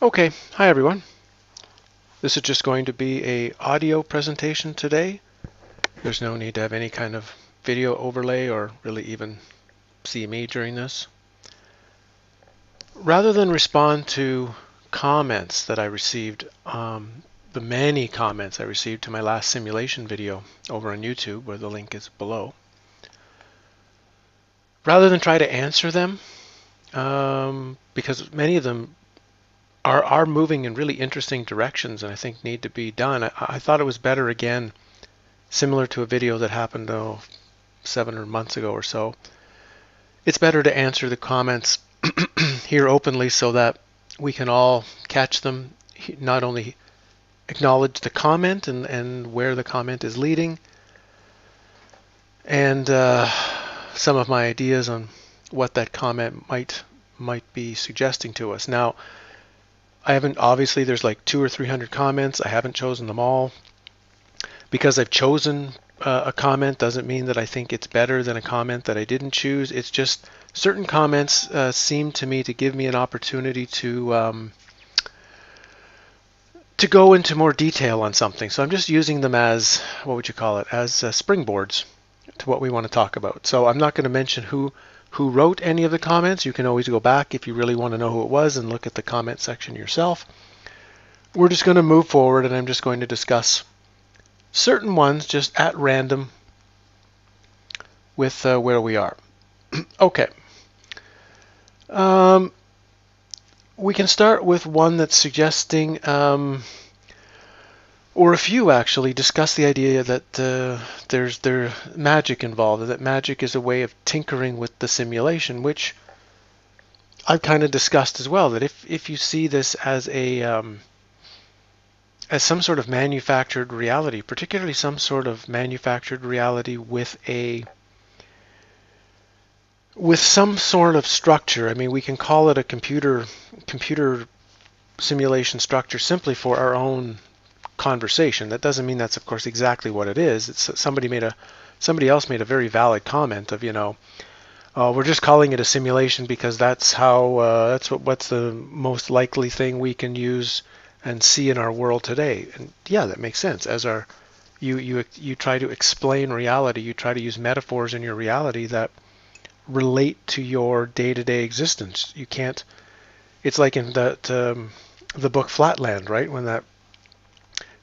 Okay, hi everyone. This is just going to be a audio presentation today. There's no need to have any kind of video overlay or really even see me during this. Rather than respond to comments that I received, the many comments I received to my last simulation video over on YouTube, where the link is below, rather than try to answer them, because many of them are moving in really interesting directions and I think need to be done. I thought it was better, again, similar to a video that happened 7 months ago or so. It's better to answer the comments here openly so that we can all catch them, not only acknowledge the comment and where the comment is leading, and some of my ideas on what that comment might be suggesting to us. Now, I haven't, obviously there's like 200 or 300 comments. I haven't chosen them all. Because I've chosen a comment doesn't mean that I think it's better than a comment that I didn't choose. It's just certain comments seem to me to give me an opportunity to go into more detail on something. So I'm just using them as, what would you call it, as springboards to what we want to talk about. So I'm not going to mention who wrote any of the comments. You can always go back if you really want to know who it was and look at the comment section yourself. We're just going to move forward, and I'm just going to discuss certain ones just at random with where we are. Okay. We can start with one that's suggesting, or a few actually, discuss the idea that there's magic involved, that magic is a way of tinkering with the simulation, which I've kind of discussed as well, that if you see this as as some sort of manufactured reality, particularly some sort of manufactured reality with some sort of structure. I mean, we can call it a computer simulation structure simply for our own conversation. That doesn't mean that's, of course, exactly what it is. It's somebody else made a very valid comment of, we're just calling it a simulation because that's what's the most likely thing we can use and see in our world today. And yeah, that makes sense. As you try to explain reality, you try to use metaphors in your reality that relate to your day-to-day existence. You can't. It's like in the book Flatland, right? When that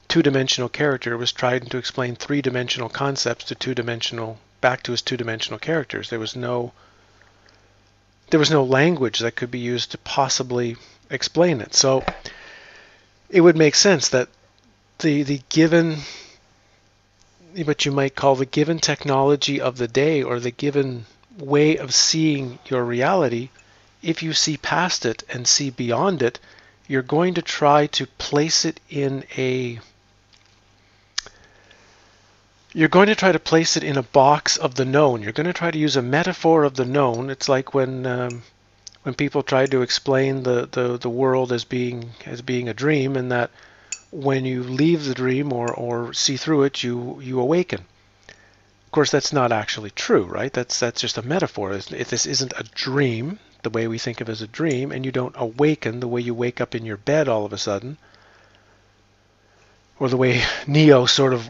two-dimensional character was trying to explain three-dimensional concepts back to his two-dimensional characters. There was no language that could be used to possibly explain it. So it would make sense that the given, what you might call the given technology of the day, or the given way of seeing your reality, if you see past it and see beyond it, you're going to try to place it in a box of the known. You're going to try to use a metaphor of the known. It's like when people try to explain the world as being a dream, and that when you leave the dream or see through it, you awaken. Of course, that's not actually true, right? That's just a metaphor. If this isn't a dream, the way we think of it as a dream, and you don't awaken the way you wake up in your bed all of a sudden, or the way Neo sort of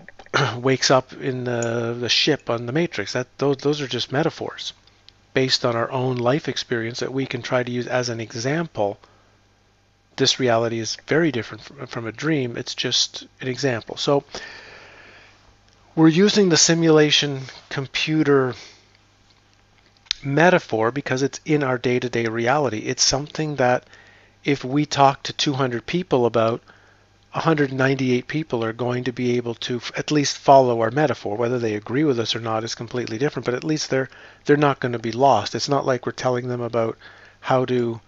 wakes up in the ship on the Matrix, those are just metaphors based on our own life experience that we can try to use as an example. This reality is very different from a dream. It's just an example. So we're using the simulation computer metaphor because it's in our day-to-day reality. It's something that if we talk to 200 people about, 198 people are going to be able to at least follow our metaphor. Whether they agree with us or not is completely different, but at least they're not going to be lost. It's not like we're telling them about how to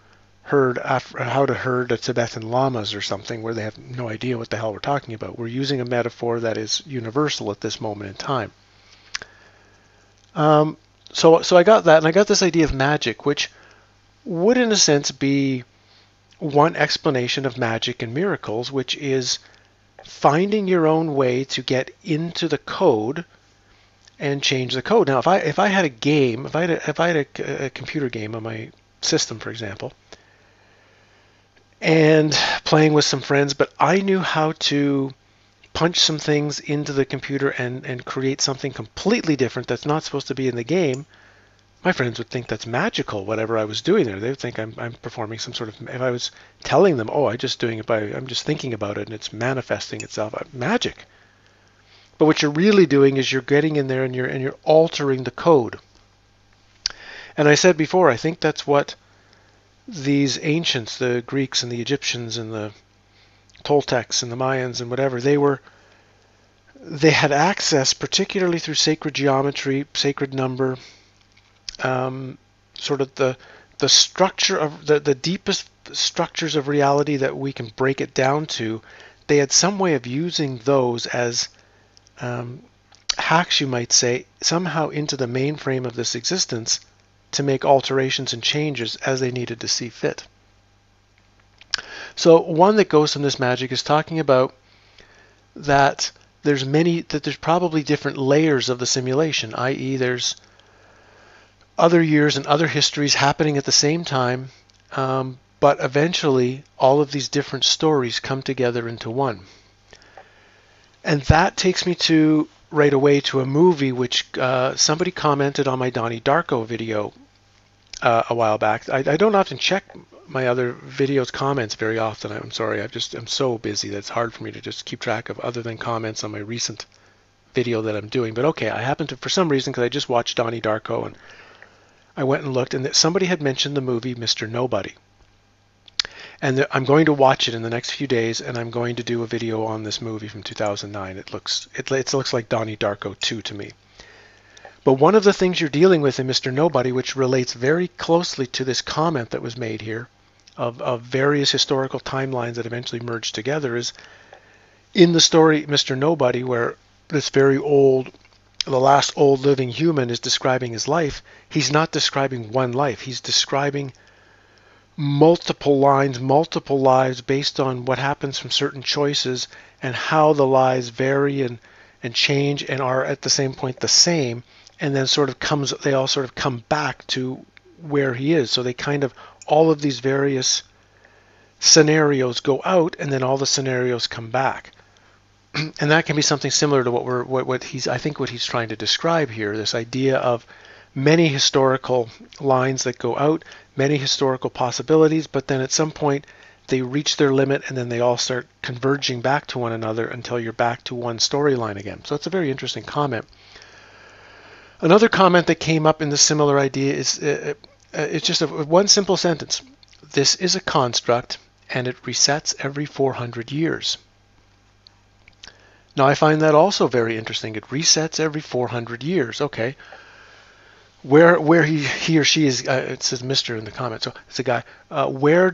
herd the Tibetan lamas or something where they have no idea what the hell we're talking about. We're using a metaphor that is universal at this moment in time. So I got that, and I got this idea of magic, which would in a sense be one explanation of magic and miracles, which is finding your own way to get into the code and change the code. Now, if I had a game, if I had a computer game on my system, for example, and playing with some friends, but I knew how to punch some things into the computer and create something completely different that's not supposed to be in the game. My friends would think that's magical, whatever I was doing there. They would think I'm performing some sort of, if I was telling them, oh, I'm just thinking about it and it's manifesting itself, magic. But what you're really doing is you're getting in there and you're altering the code. And I said before, I think that's what these ancients, the Greeks and the Egyptians and the Toltecs and the Mayans and whatever, they had access, particularly through sacred geometry, sacred number, sort of the structure of the deepest structures of reality that we can break it down to. They had some way of using those as hacks, you might say, somehow into the mainframe of this existence to make alterations and changes as they needed to see fit. So one that goes from this magic is talking about that there's probably different layers of the simulation, i.e. there's other years and other histories happening at the same time, but eventually all of these different stories come together into one. And that takes me to right away to a movie which somebody commented on my Donnie Darko video a while back. I don't often check my other videos comments very often. I'm sorry, I'm so busy that it's hard for me to just keep track of other than comments on my recent video that I'm doing. But okay, I happened to, for some reason, because I just watched Donnie Darko, and I went and looked, and somebody had mentioned the movie Mr. Nobody. And I'm going to watch it in the next few days, and I'm going to do a video on this movie from 2009. It looks like Donnie Darko 2 to me. But one of the things you're dealing with in Mr. Nobody, which relates very closely to this comment that was made here, of various historical timelines that eventually merged together, is in the story Mr. Nobody, where this very old, the last old living human is describing his life, he's not describing one life. He's describing multiple lines, multiple lives based on what happens from certain choices and how the lives vary and change and are at the same point the same, and then they all sort of come back to where he is. So they kind of, all of these various scenarios go out and then all the scenarios come back. And that can be something similar to what he's trying to describe here, this idea of many historical lines that go out, many historical possibilities, but then at some point they reach their limit and then they all start converging back to one another until you're back to one storyline again. So it's a very interesting comment. Another comment that came up in the similar idea is it's just one simple sentence. This is a construct and it resets every 400 years. Now I find that also very interesting. It resets every 400 years. Okay. Where he or she is, it says Mr. in the comment, so it's a guy. Where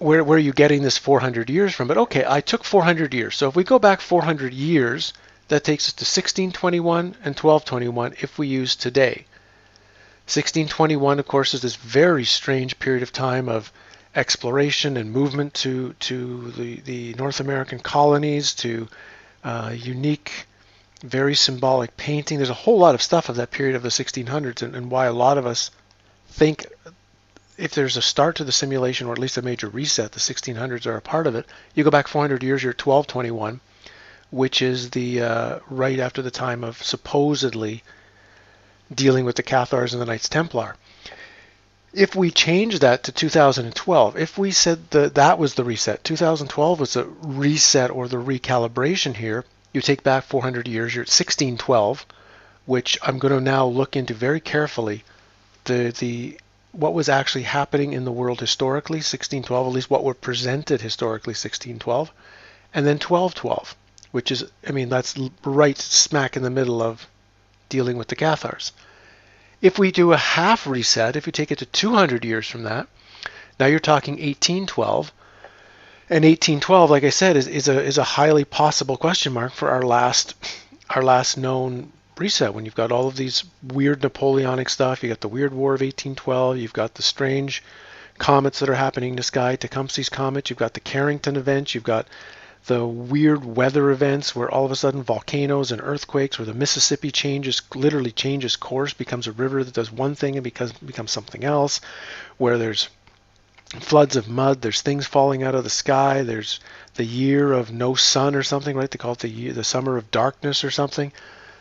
are you getting this 400 years from? But okay, I took 400 years. So if we go back 400 years, that takes us to 1621 and 1221 if we use today. 1621, of course, is this very strange period of time of exploration and movement to the North American colonies, to unique, very symbolic painting. There's a whole lot of stuff of that period of the 1600s, and why a lot of us think if there's a start to the simulation, or at least a major reset, the 1600s are a part of it. You go back 400 years, you're 1221, which is the right after the time of supposedly dealing with the Cathars and the Knights Templar. If we change that to 2012, if we said that was the reset, 2012 was the reset or the recalibration here, you take back 400 years, you're at 1612, which I'm going to now look into very carefully what was actually happening in the world historically, 1612, at least what were presented historically, 1612, and then 1212, which is, that's right smack in the middle of dealing with the Cathars. If we do a half reset, if you take it to 200 years from that, now you're talking 1812. And 1812, like I said, is a highly possible question mark for our last known reset. When you've got all of these weird Napoleonic stuff, you got the weird War of 1812, you've got the strange comets that are happening in the sky, Tecumseh's comet, you've got the Carrington events, you've got the weird weather events where all of a sudden volcanoes and earthquakes, where the Mississippi literally changes course, becomes a river that does one thing and becomes something else, where there's floods of mud. There's things falling out of the sky. There's the year of no sun or something, right? They call it the summer of darkness or something.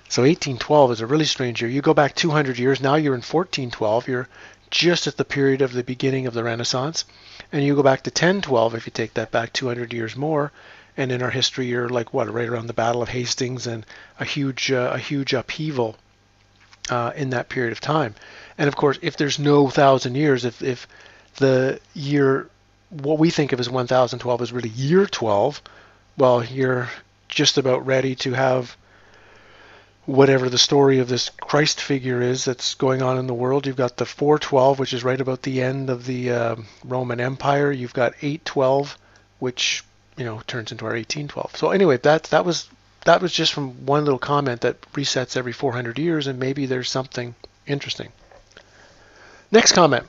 So 1812 is a really strange year. You go back 200 years, now you're in 1412. You're just at the period of the beginning of the Renaissance. And you go back to 1012 if you take that back 200 years more. And in our history, you're like what, right around the Battle of Hastings and a huge upheaval in that period of time. And of course, if there's no 1,000 years, if the year, what we think of as 1012 is really year 12, well, you're just about ready to have whatever the story of this Christ figure is that's going on in the world. You've got the 412, which is right about the end of the Roman Empire. You've got 812, which turns into our 1812. So anyway, that was just from one little comment that resets every 400 years, and maybe there's something interesting. Next comment.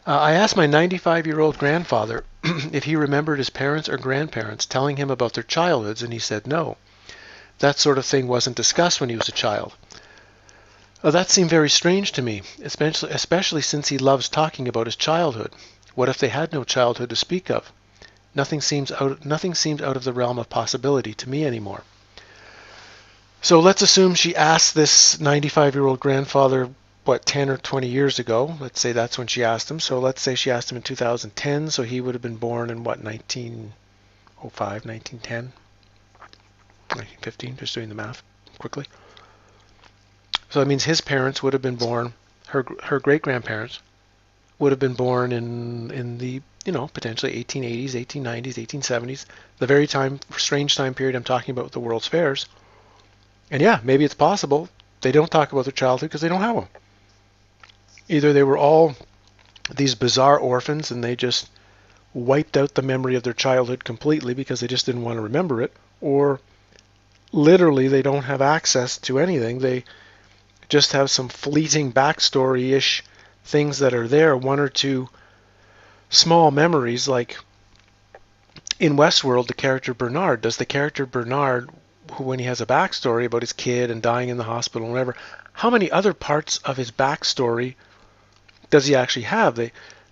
I asked my 95-year-old grandfather if he remembered his parents or grandparents telling him about their childhoods, and he said no. That sort of thing wasn't discussed when he was a child. That seemed very strange to me, especially since he loves talking about his childhood. What if they had no childhood to speak of? Nothing seemed out of the realm of possibility to me anymore. So let's assume she asked this 95-year-old grandfather, 10 or 20 years ago. Let's say that's when she asked him. So let's say she asked him in 2010, so he would have been born in 1905, 1910? 1915, just doing the math quickly. So that means his parents would have been born, her great-grandparents would have been born in the, potentially 1880s, 1890s, 1870s, the very strange time period I'm talking about with the World's Fairs. And yeah, maybe it's possible they don't talk about their childhood because they don't have them. Either they were all these bizarre orphans and they just wiped out the memory of their childhood completely because they just didn't want to remember it, or literally they don't have access to anything. They just have some fleeting backstory-ish things that are there, one or two small memories. Like in Westworld, the character Bernard, who, when he has a backstory about his kid and dying in the hospital and whatever, how many other parts of his backstory does he actually have?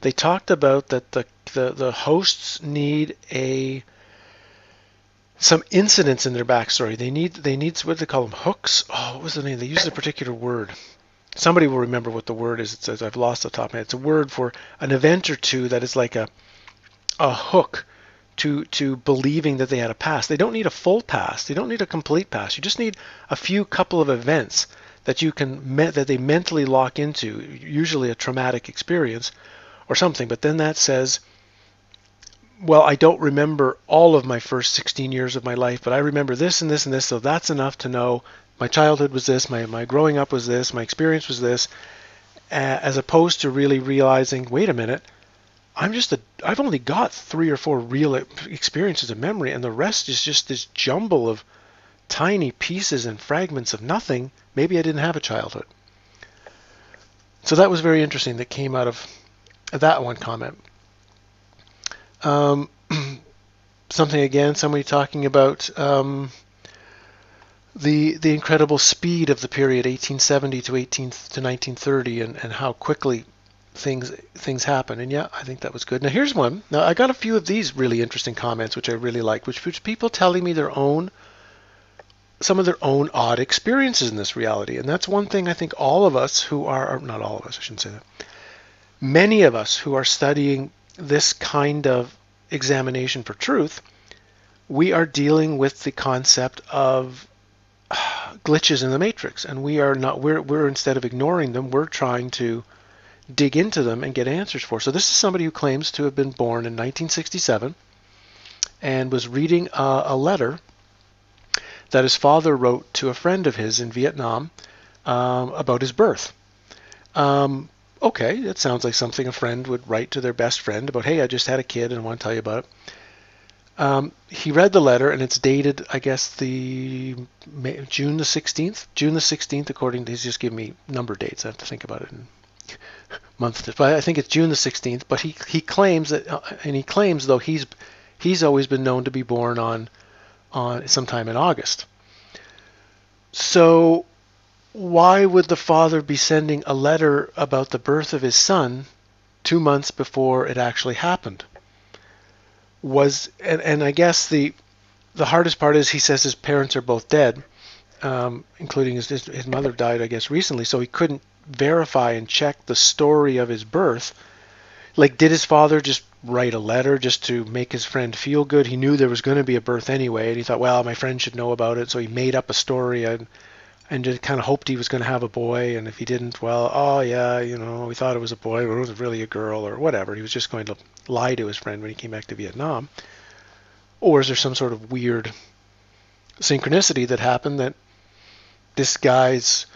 They talked about that the hosts need some incidents in their backstory. They need what do they call them? Hooks? Oh, what was the name? They used a particular word. Somebody will remember what the word is. It says, I've lost the top of my head. It's a word for an event or two that is like a hook to believing that they had a past. They don't need a full past. They don't need a complete past. You just need a couple of events that that they mentally lock into, usually a traumatic experience or something. But then that says, well, I don't remember all of my first 16 years of my life, but I remember this and this and this, so that's enough to know my childhood was this, my growing up was this, my experience was this, as opposed to really realizing, wait a minute, I've only got 3 or 4 real experiences of memory, and the rest is just this jumble of tiny pieces and fragments of nothing. Maybe I didn't have a childhood. So that was very interesting that came out of that one comment. Somebody talking about the incredible speed of the period 1870 to 1930 and how quickly things happen. And yeah, I think that was good. Now here's one. Now I got a few of these really interesting comments which I really liked, which people telling me some of their own odd experiences in this reality. And that's one thing I think all of us who are, not all of us, I shouldn't say that, many of us who are studying this kind of examination for truth, we are dealing with the concept of glitches in the matrix, and we're instead of ignoring them, we're trying to dig into them and get answers for. So this is somebody who claims to have been born in 1967 and was reading a letter that his father wrote to a friend of his in Vietnam about his birth. Okay, it sounds like something a friend would write to their best friend about, hey, I just had a kid and I want to tell you about it. He read the letter, and it's dated, I guess, June the 16th. June the 16th, according to, he's just giving me number dates. I have to think about it in months. But I think it's June the 16th. But he claims that, though he's always been known to be born on sometime in August. So why would the father be sending a letter about the birth of his son 2 months before it actually happened. And I guess the hardest part is he says his parents are both dead, including his mother died, I guess, recently, so he couldn't verify and check the story of his birth. Like, did his father just write a letter just to make his friend feel good? He knew there was going to be a birth anyway, and he thought, well, my friend should know about it, so he made up a story and just kind of hoped he was going to have a boy, and if he didn't, well, oh yeah, we thought it was a boy, but it was really a girl, or whatever. He was just going to lie to his friend when he came back to Vietnam. Or is there some sort of weird synchronicity that happened that this guy's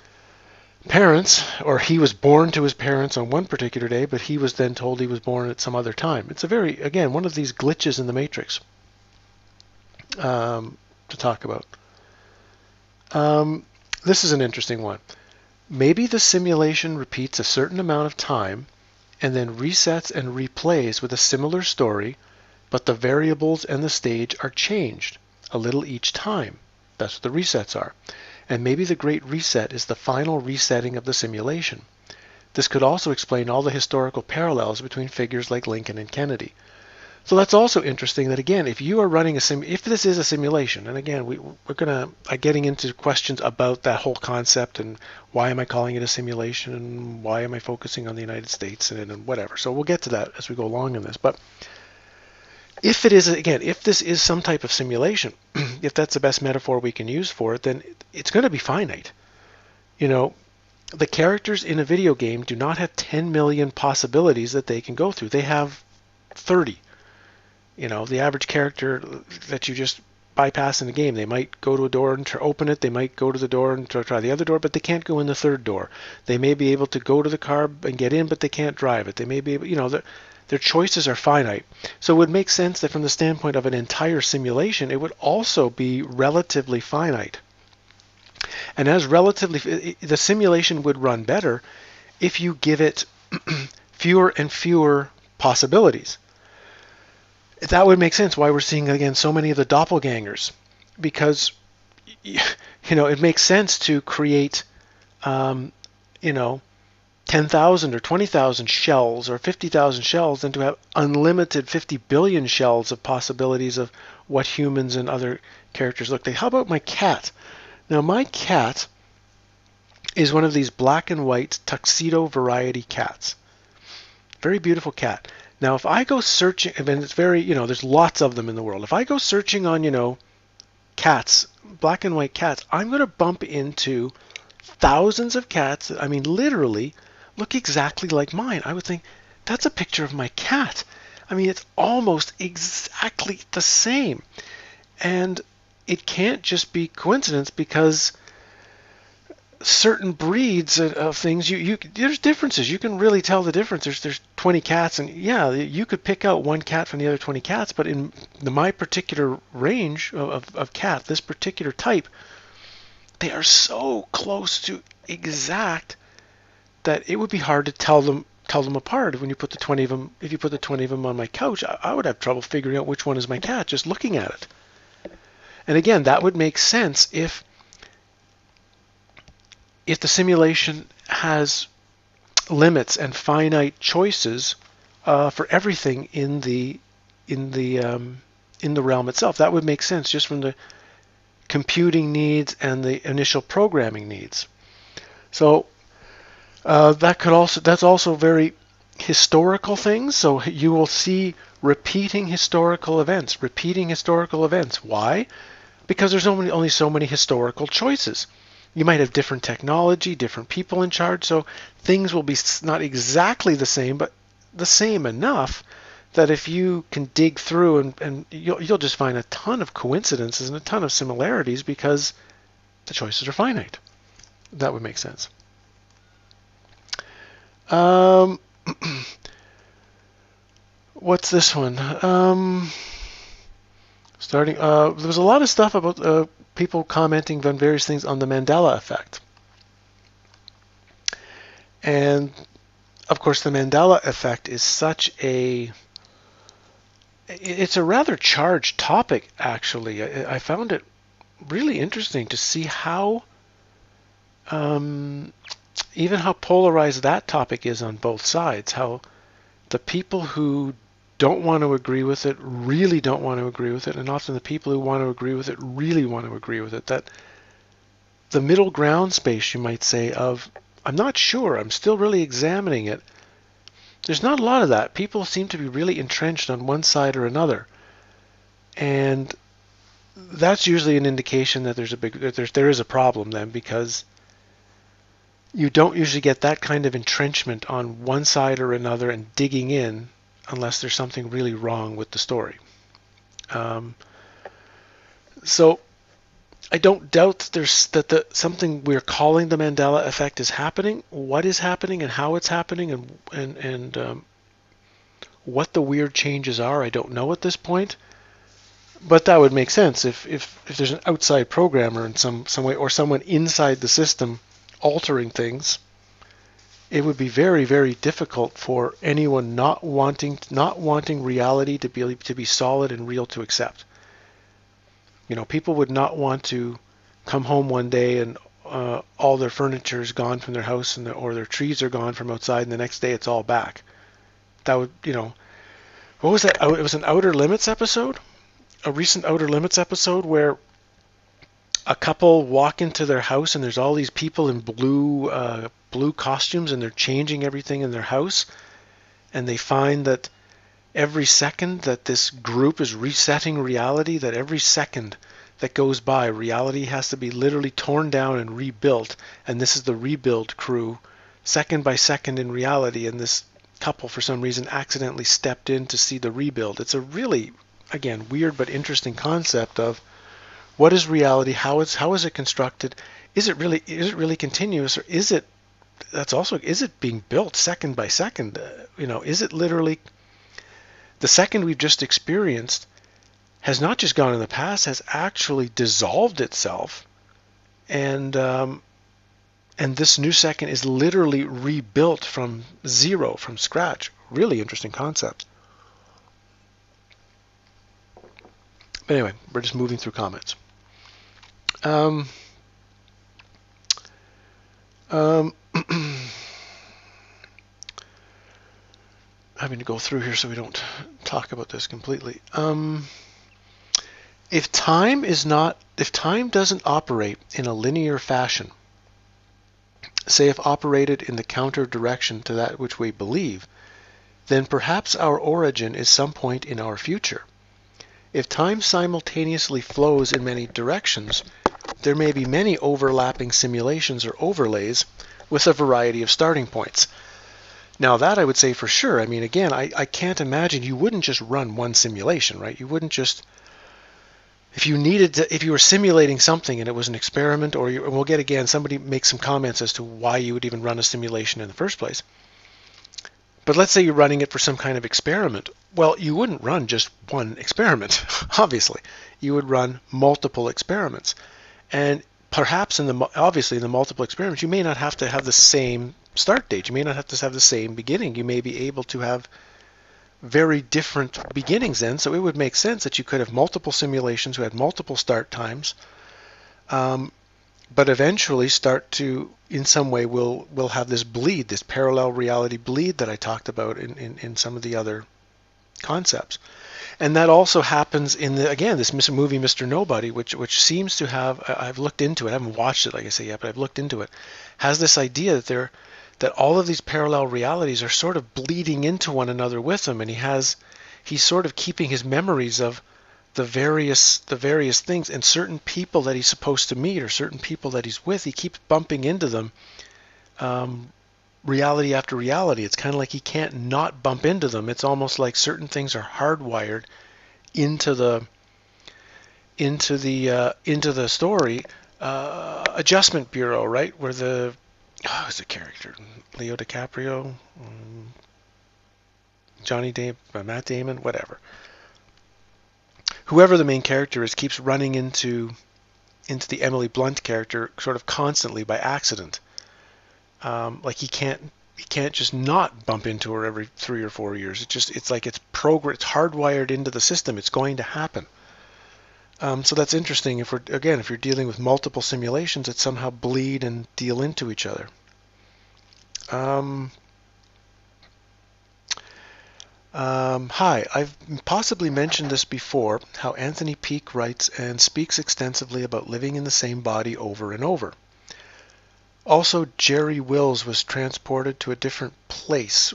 parents, or he was born to his parents on one particular day, but he was then told he was born at some other time? It's a very, again, one of these glitches in the matrix to talk about. This is an interesting one. Maybe the simulation repeats a certain amount of time and then resets and replays with a similar story, but the variables and the stage are changed a little each time. That's what the resets are. And maybe the Great Reset is the final resetting of the simulation. This could also explain all the historical parallels between figures like Lincoln and Kennedy. So that's also interesting that, again, if you are running if this is a simulation, and again, we're going to getting into questions about that whole concept and why am I calling it a simulation and why am I focusing on the United States and whatever. So we'll get to that as we go along in this. But if it is, again, if this is some type of simulation, if that's the best metaphor we can use for it, then it's going to be finite. The characters in a video game do not have 10 million possibilities that they can go through. They have 30. The average character that you just bypass in the game, they might go to a door and open it, they might go to the door and try the other door, but they can't go in the third door. They may be able to go to the car and get in, but they can't drive it. They may be able, their choices are finite. So it would make sense that from the standpoint of an entire simulation, it would also be relatively finite. And as the simulation would run better if you give it fewer and fewer possibilities. That would make sense why we're seeing, again, so many of the doppelgangers, because it makes sense to create 10,000 or 20,000 shells or 50,000 shells than to have unlimited 50 billion shells of possibilities of what humans and other characters look like. How about my cat? Now, my cat is one of these black and white tuxedo variety cats. Very beautiful cat. Now, if I go searching, and it's very, there's lots of them in the world. If I go searching on, cats, black and white cats, I'm going to bump into thousands of cats that, literally look exactly like mine. I would think, that's a picture of my cat. It's almost exactly the same. And it can't just be coincidence, because certain breeds of things, there's differences. You can really tell the difference. There's 20 cats, and yeah, you could pick out one cat from the other 20 cats, but in my particular range of cat, this particular type, they are so close to exact that it would be hard to tell them apart. When you put the 20 of them, if you put the 20 of them on my couch, I would have trouble figuring out which one is my cat just looking at it. And again, that would make sense if the simulation has limits and finite choices for everything in the realm itself. That would make sense just from the computing needs and the initial programming needs. So that's also very historical things. So you will see repeating historical events. Why? Because there's only so many historical choices. You might have different technology, different people in charge, so things will be not exactly the same, but the same enough that if you can dig through and you'll just find a ton of coincidences and a ton of similarities because the choices are finite. That would make sense. What's this one? There was a lot of stuff about people commenting on various things on the Mandela effect. And of course, the Mandela effect is it's a rather charged topic, actually. I found it really interesting to see how, even how polarized that topic is on both sides, how the people who don't want to agree with it really don't want to agree with it, and often the people who want to agree with it really want to agree with it. That the middle ground space, you might say, of I'm not sure, I'm still really examining it. There's not a lot of that. People seem to be really entrenched on one side or another. And that's usually an indication that there is a problem then, because you don't usually get that kind of entrenchment on one side or another and digging in unless there's something really wrong with the story. So I don't doubt that something we're calling the Mandela effect is happening. What is happening and how it's happening and what the weird changes are, I don't know at this point. But that would make sense if there's an outside programmer in some way, or someone inside the system altering things. It would be very, very difficult for anyone not wanting reality to be solid and real to accept. People would not want to come home one day and all their furniture is gone from their house or their trees are gone from outside, and the next day it's all back. That would, what was that? It was an Outer Limits episode, a recent Outer Limits episode where a couple walk into their house and there's all these people in blue costumes and they're changing everything in their house, and they find that every second that this group is resetting reality, that every second that goes by, reality has to be literally torn down and rebuilt, and this is the rebuild crew, second by second in reality, and this couple for some reason accidentally stepped in to see the rebuild. It's a really, again, weird but interesting concept of what is reality, how is it constructed, is it really continuous, or is it being built second by second? Is it literally the second we've just experienced has not just gone in the past, has actually dissolved itself, and this new second is literally rebuilt from zero, from scratch. Really interesting concept. But anyway, we're just moving through comments. Having to go through here so we don't talk about this completely. If time doesn't operate in a linear fashion, say if operated in the counter direction to that which we believe, then perhaps our origin is some point in our future. If time simultaneously flows in many directions, there may be many overlapping simulations or overlays with a variety of starting points. Now that I would say for sure. I mean, again, I can't imagine you wouldn't just run one simulation, right? You wouldn't just, if you were simulating something and it was an experiment, and we'll get again, somebody makes some comments as to why you would even run a simulation in the first place. But let's say you're running it for some kind of experiment. Well, you wouldn't run just one experiment, obviously. You would run multiple experiments. And perhaps in the multiple experiments, you may not have to have the same start date. You may not have to have the same beginning. You may be able to have very different beginnings then. So it would make sense that you could have multiple simulations who had multiple start times, but eventually start to, in some way, will have this bleed, this parallel reality bleed that I talked about in some of the other concepts. And that also happens in this movie Mr. Nobody, which seems to have, I've looked into it, I haven't watched it like I say yet, but I've looked into it, has this idea that all of these parallel realities are sort of bleeding into one another with him, and he's sort of keeping his memories of the various things, and certain people that he's supposed to meet or certain people that he's with, he keeps bumping into them, reality after reality. It's kind of like he can't not bump into them. It's almost like certain things are hardwired into the story. Adjustment Bureau, right? Where who's the character? Leo DiCaprio, Johnny Depp, Matt Damon, whatever. Whoever the main character is keeps running into the Emily Blunt character sort of constantly by accident. Like he can't just not bump into her every 3 or 4 years. It's like it's hardwired into the system. It's going to happen. So that's interesting. If you're dealing with multiple simulations that somehow bleed and deal into each other. Hi, I've possibly mentioned this before, how Anthony Peake writes and speaks extensively about living in the same body over and over. Also, Jerry Wills was transported to a different place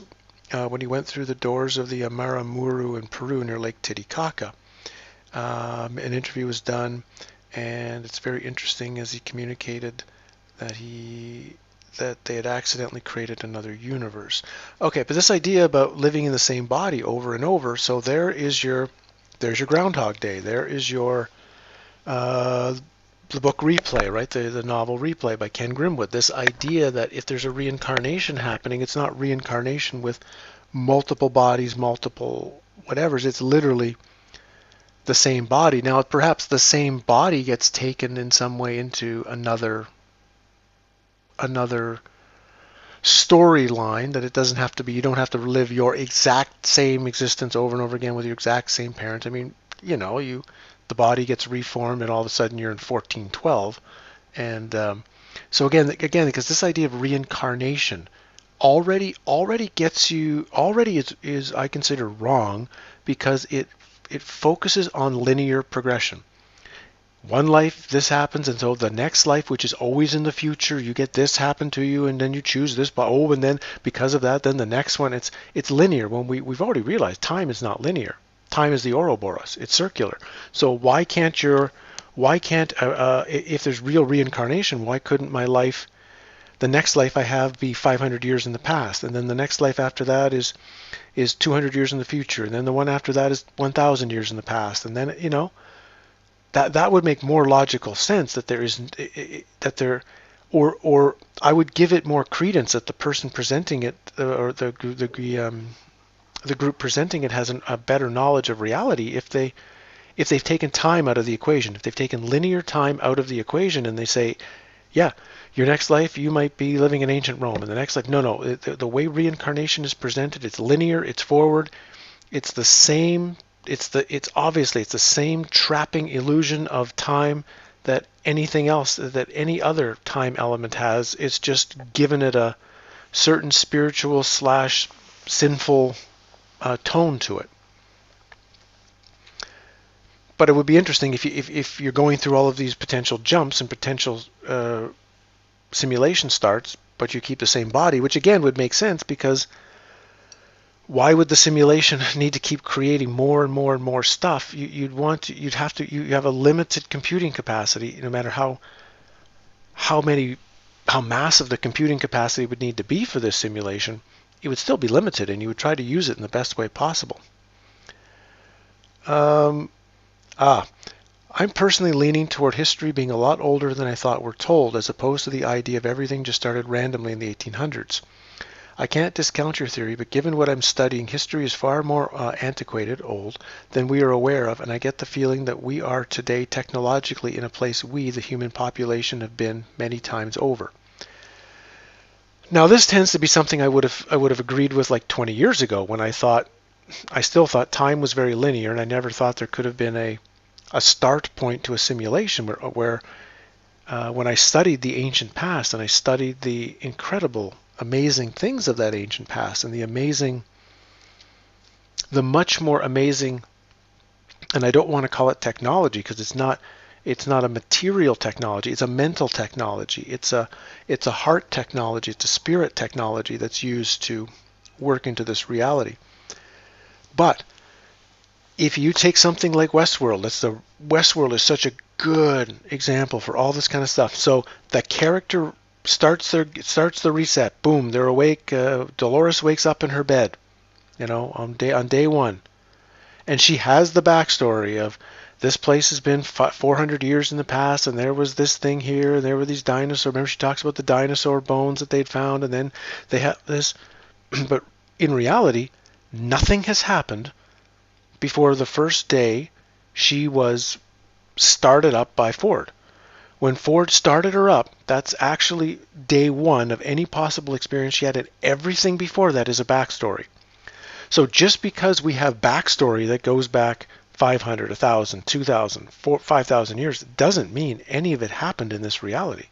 when he went through the doors of the Amaramuru in Peru near Lake Titicaca. An interview was done, and it's very interesting as he communicated that they had accidentally created another universe. Okay, but this idea about living in the same body over and over, so there's your Groundhog Day. There is your uh, the book Replay, right? The novel Replay by Ken Grimwood. This idea that if there's a reincarnation happening, it's not reincarnation with multiple bodies, multiple whatevers. It's literally the same body. Now, perhaps the same body gets taken in some way into another storyline, that it doesn't have to be, you don't have to live your exact same existence over and over again with your exact same parent. I mean, the body gets reformed and all of a sudden you're in 1412. And so again, because this idea of reincarnation already gets you, already is I consider wrong, because it focuses on linear progression. One life this happens, and so the next life, which is always in the future, you get this happen to you, and then you choose this, but and then because of that, then the next one, it's linear. When we've already realized time is not linear. Time is the Ouroboros. It's circular. So why can't if there's real reincarnation, why couldn't the next life I have be 500 years in the past, and then the next life after that is 200 years in the future, and then the one after that is 1,000 years in the past, and then that would make more logical sense, that there isn't that there, or I would give it more credence that the person presenting it, or the group presenting it, has a better knowledge of reality if they've taken time out of the equation, if they've taken linear time out of the equation, and they say, yeah, your next life you might be living in ancient Rome, and the next life, no, the way reincarnation is presented, it's linear, it's forward, it's the same. It's obviously it's the same trapping illusion of time that anything else, that any other time element has. It's just given it a certain spiritual slash sinful tone to it. But it would be interesting if you're going through all of these potential jumps and potential simulation starts, but you keep the same body, which again would make sense, because why would the simulation need to keep creating more and more and more stuff? You have a limited computing capacity, no matter how massive the computing capacity would need to be for this simulation. It would still be limited, and you would try to use it in the best way possible. Um, I'm personally leaning toward history being a lot older than I thought we're told, as opposed to the idea of everything just started randomly in the 1800s. I can't discount your theory, but given what I'm studying, history is far more antiquated, old, than we are aware of, and I get the feeling that we are today technologically in a place we, the human population, have been many times over. Now, this tends to be something I would have agreed with like 20 years ago, when I still thought time was very linear, and I never thought there could have been a start point to a simulation where when I studied the ancient past, and I studied the incredible, amazing things of that ancient past, and the much more amazing, and I don't want to call it technology, because it's not a material technology, it's a mental technology, it's a heart technology, it's a spirit technology that's used to work into this reality. But if you take something like Westworld, Westworld is such a good example for all this kind of stuff. So the character starts the reset. Boom, they're awake. Dolores wakes up in her bed, on day one, and she has the backstory of, this place has been 400 years in the past, and there was this thing here, and there were these dinosaurs. Remember, she talks about the dinosaur bones that they'd found, and then they have this. But in reality, nothing has happened before the first day she was started up by Ford. When Ford started her up, that's actually day one of any possible experience she had, and everything before that is a backstory. So just because we have backstory that goes back 500, 1,000, 2,000, 5,000 years, doesn't mean any of it happened in this reality.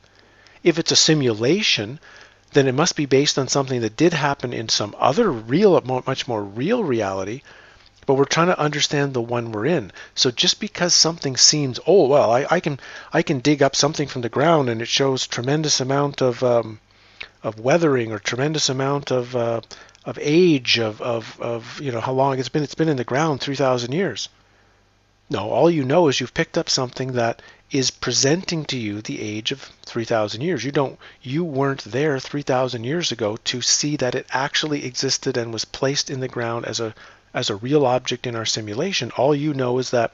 If it's a simulation, then it must be based on something that did happen in some other real, much more real reality, but we're trying to understand the one we're in. So just because something seems, oh well, I can dig up something from the ground and it shows tremendous amount of weathering or tremendous amount of age of how long it's been in the ground 3,000 years. No, all you know is you've picked up something that is presenting to you the age of 3,000 years. You weren't there 3,000 years ago to see that it actually existed and was placed in the ground as a real object in our simulation. All you know is that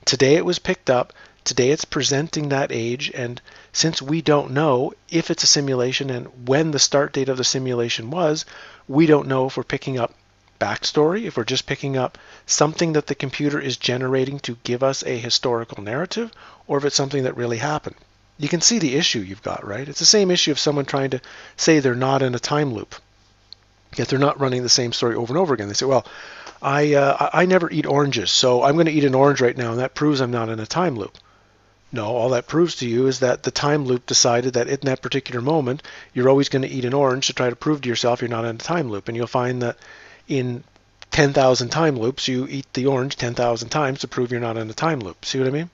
today it was picked up, today it's presenting that age, and since we don't know if it's a simulation and when the start date of the simulation was, we don't know if we're picking up backstory, if we're just picking up something that the computer is generating to give us a historical narrative, or if it's something that really happened. You can see the issue you've got, right? It's the same issue of someone trying to say they're not in a time loop, yet they're not running the same story over and over again. They say, well, I never eat oranges, so I'm going to eat an orange right now, and that proves I'm not in a time loop. No, all that proves to you is that the time loop decided that in that particular moment, you're always going to eat an orange to try to prove to yourself you're not in a time loop. And you'll find that in 10,000 time loops, you eat the orange 10,000 times to prove you're not in a time loop. See what I mean?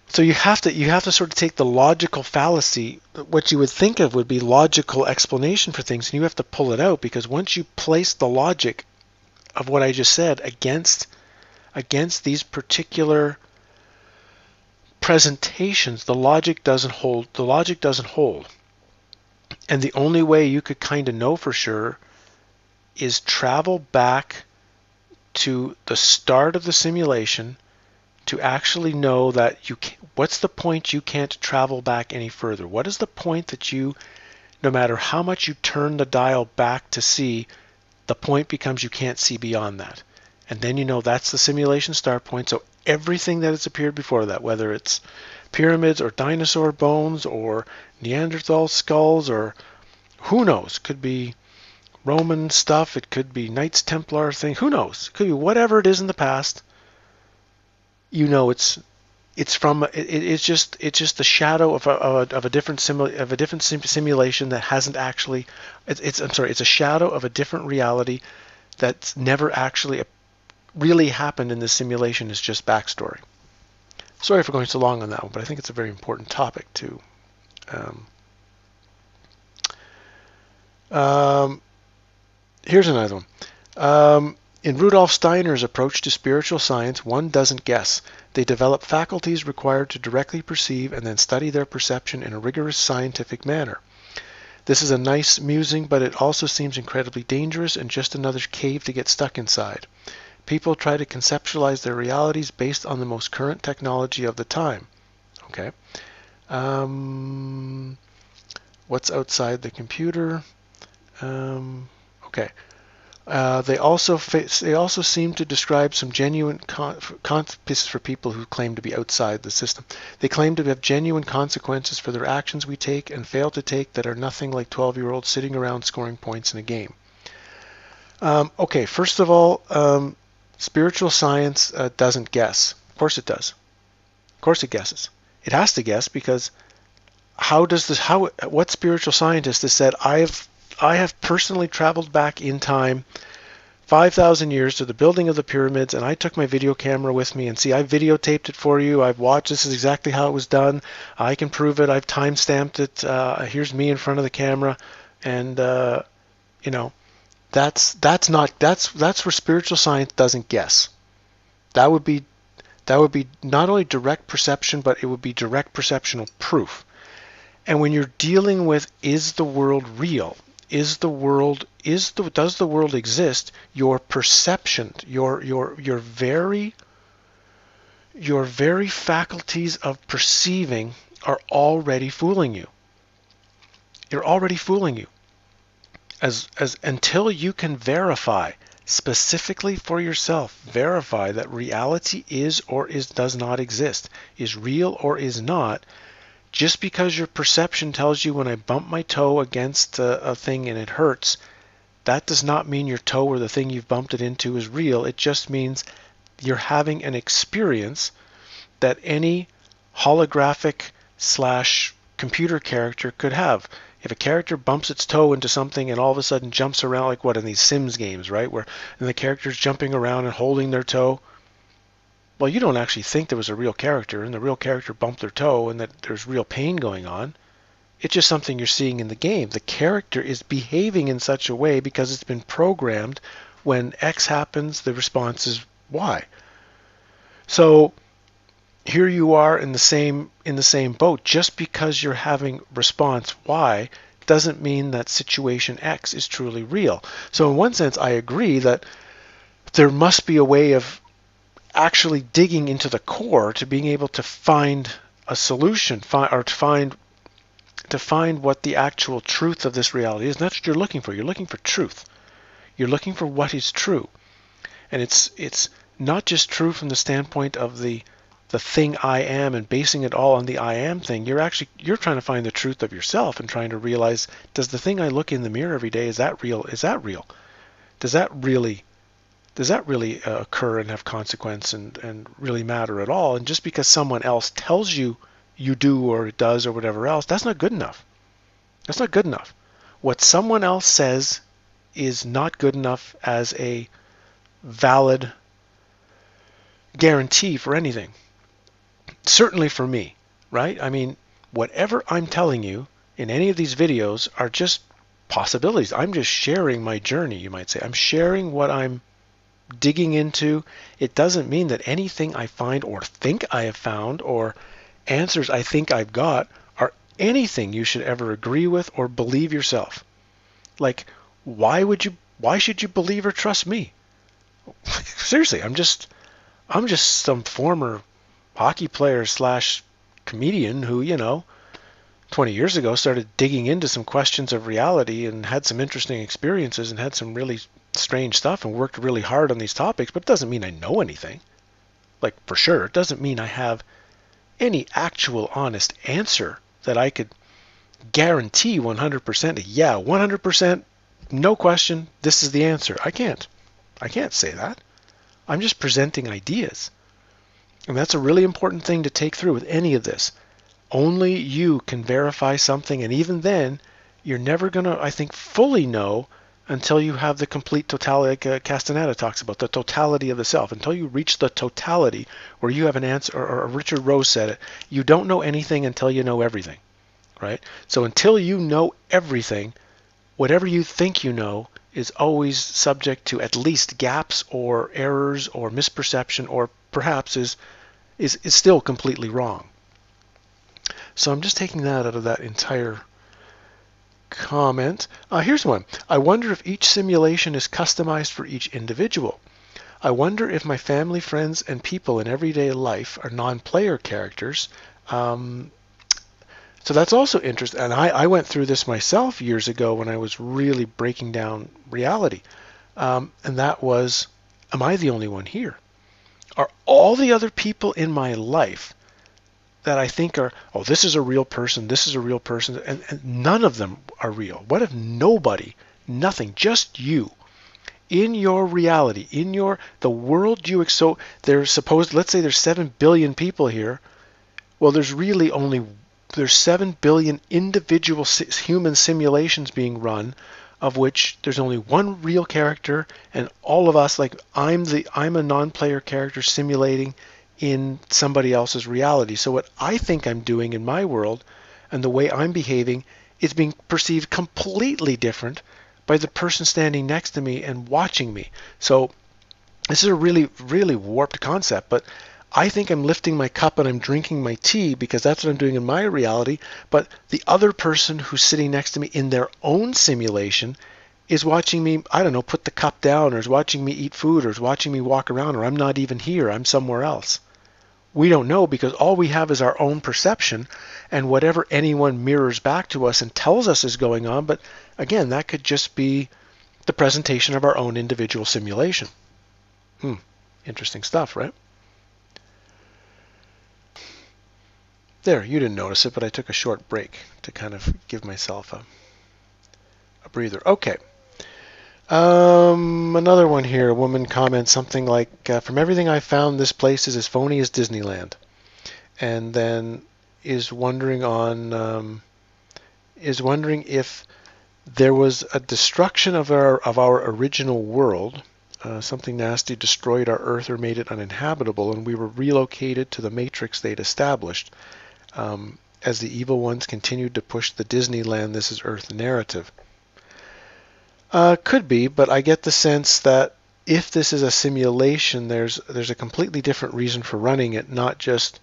So you have to sort of take the logical fallacy, what you would think of would be logical explanation for things, and you have to pull it out, because once you place the logic of what I just said against these particular presentations, the logic doesn't hold. The logic doesn't hold. And the only way you could kind of know for sure is travel back to the start of the simulation to actually know that what's the point you can't travel back any further? What is the point that no matter how much you turn the dial back to see, the point becomes you can't see beyond that. And then you know that's the simulation start point. So everything that has appeared before that, whether it's pyramids or dinosaur bones or Neanderthal skulls or who knows, could be Roman stuff, it could be Knights Templar thing, who knows, it could be whatever it is in the past. You know, it's just the shadow of a different simulation that hasn't actually. It's a shadow of a different reality that's never actually really happened in this simulation. Is just backstory. Sorry for going so long on that one, but I think it's a very important topic too. Here's another one. In Rudolf Steiner's approach to spiritual science, one doesn't guess. They develop faculties required to directly perceive and then study their perception in a rigorous scientific manner. This is a nice musing, but it also seems incredibly dangerous and just another cave to get stuck inside. People try to conceptualize their realities based on the most current technology of the time. Okay. What's outside the computer? Okay. They also seem to describe some genuine consequences for people who claim to be outside the system. They claim to have genuine consequences for their actions we take and fail to take that are nothing like 12-year-olds sitting around scoring points in a game. Okay, first of all, spiritual science doesn't guess. Of course it does. Of course it guesses. It has to guess, because what spiritual scientist has said, I have personally traveled back in time 5,000 years to the building of the pyramids, and I took my video camera with me, and see, I videotaped it for you. I've watched. This is exactly how it was done. I can prove it. I've time-stamped it. Here's me in front of the camera, and that's where spiritual science doesn't guess. That would be not only direct perception, but it would be direct perceptual proof. And when you're dealing with, is the world real? Does the world exist? Your perception, your very faculties of perceiving are already fooling you. You're already fooling you. As until you can verify specifically for yourself, verify that reality is or does not exist, is real or is not. Just because your perception tells you when I bump my toe against a thing and it hurts, that does not mean your toe or the thing you've bumped it into is real. It just means you're having an experience that any holographic / computer character could have. If a character bumps its toe into something and all of a sudden jumps around, like what in these Sims games, right? Where and the character's jumping around and holding their toe. Well, you don't actually think there was a real character and the real character bumped their toe and that there's real pain going on. It's just something you're seeing in the game. The character is behaving in such a way because it's been programmed. When X happens, the response is Y. So here you are in the same boat. Just because you're having response Y doesn't mean that situation X is truly real. So in one sense, I agree that there must be a way of actually digging into the core to being able to find a solution, or to find what the actual truth of this reality is. And that's what you're looking for. You're looking for truth. You're looking for what is true. And it's not just true from the standpoint of the thing I am and basing it all on the I am thing. You're trying to find the truth of yourself and trying to realize, does the thing I look in the mirror every day, is that real? Is that real? Does that really occur and have consequence and really matter at all? And just because someone else tells you you do or it does or whatever else, that's not good enough. That's not good enough. What someone else says is not good enough as a valid guarantee for anything. Certainly for me, right? I mean, whatever I'm telling you in any of these videos are just possibilities. I'm just sharing my journey, you might say. I'm sharing what I'm digging into. It doesn't mean that anything I find or think I have found or answers I think I've got are anything you should ever agree with or believe yourself. Like, why should you believe or trust me? Seriously, I'm just some former hockey player slash comedian who, 20 years ago started digging into some questions of reality and had some interesting experiences and had some really strange stuff and worked really hard on these topics, but it doesn't mean I know anything. Like, for sure, it doesn't mean I have any actual honest answer that I could guarantee 100%. Yeah, 100%, no question, this is the answer. I can't say that. I'm just presenting ideas. And that's a really important thing to take through with any of this. Only you can verify something, and even then, you're never going to, I think, fully know until you have the complete totality, like Castaneda talks about, the totality of the self. Until you reach the totality where you have an answer, or Richard Rose said it, you don't know anything until you know everything, right? So until you know everything, whatever you think you know is always subject to at least gaps or errors or misperception, or perhaps is still completely wrong. So I'm just taking that out of that entire comment. Here's one. I wonder if each simulation is customized for each individual. I wonder if my family, friends, and people in everyday life are non-player characters. So that's also interesting. And I went through this myself years ago when I was really breaking down reality. And that was, am I the only one here? Are all the other people in my life that I think are, oh, this is a real person, and none of them are real? What if nobody, nothing, just you, in your reality, in the world you, so let's say there's 7 billion people here. Well, there's 7 billion individual human simulations being run, of which there's only one real character, and all of us, like I'm a non-player character simulating in somebody else's reality. So what I think I'm doing in my world and the way I'm behaving is being perceived completely different by the person standing next to me and watching me. So this is a really, really warped concept, but I think I'm lifting my cup and I'm drinking my tea because that's what I'm doing in my reality, but the other person who's sitting next to me in their own simulation is watching me, I don't know, put the cup down, or is watching me eat food, or is watching me walk around, or I'm not even here, I'm somewhere else. We don't know because all we have is our own perception and whatever anyone mirrors back to us and tells us is going on, but again, that could just be the presentation of our own individual simulation. Interesting stuff, right? There, you didn't notice it, but I took a short break to kind of give myself a breather. Okay. Another one here. A woman comments something like, from everything I found, this place is as phony as Disneyland. And then is wondering on, is wondering if there was a destruction of our original world. Something nasty destroyed our Earth or made it uninhabitable, and we were relocated to the matrix they'd established. As the evil ones continued to push the Disneyland "This is Earth" narrative. Could be, but I get the sense that if this is a simulation, there's a completely different reason for running it, not just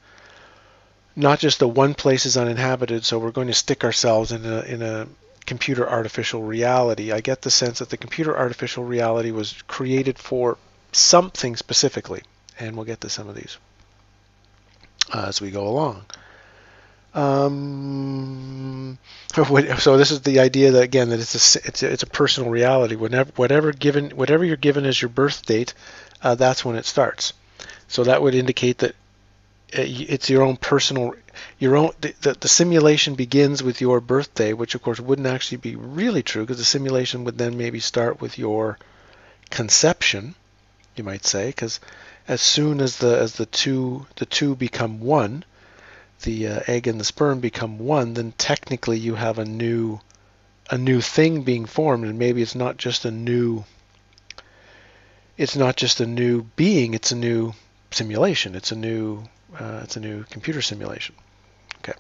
the one place is uninhabited, so we're going to stick ourselves in a computer artificial reality. I get the sense that the computer artificial reality was created for something specifically, and we'll get to some of these as we go along. So this is the idea that, again, that it's a personal reality. Whatever you're given as your birth date, that's when it starts. So that would indicate that it's your own personal, the simulation begins with your birthday, which of course wouldn't actually be really true, because the simulation would then maybe start with your conception, you might say, because as soon as the two become one, the egg and the sperm become one, then technically you have a new thing being formed, and maybe it's not just a new being, it's a new simulation, it's a new computer simulation. Okay.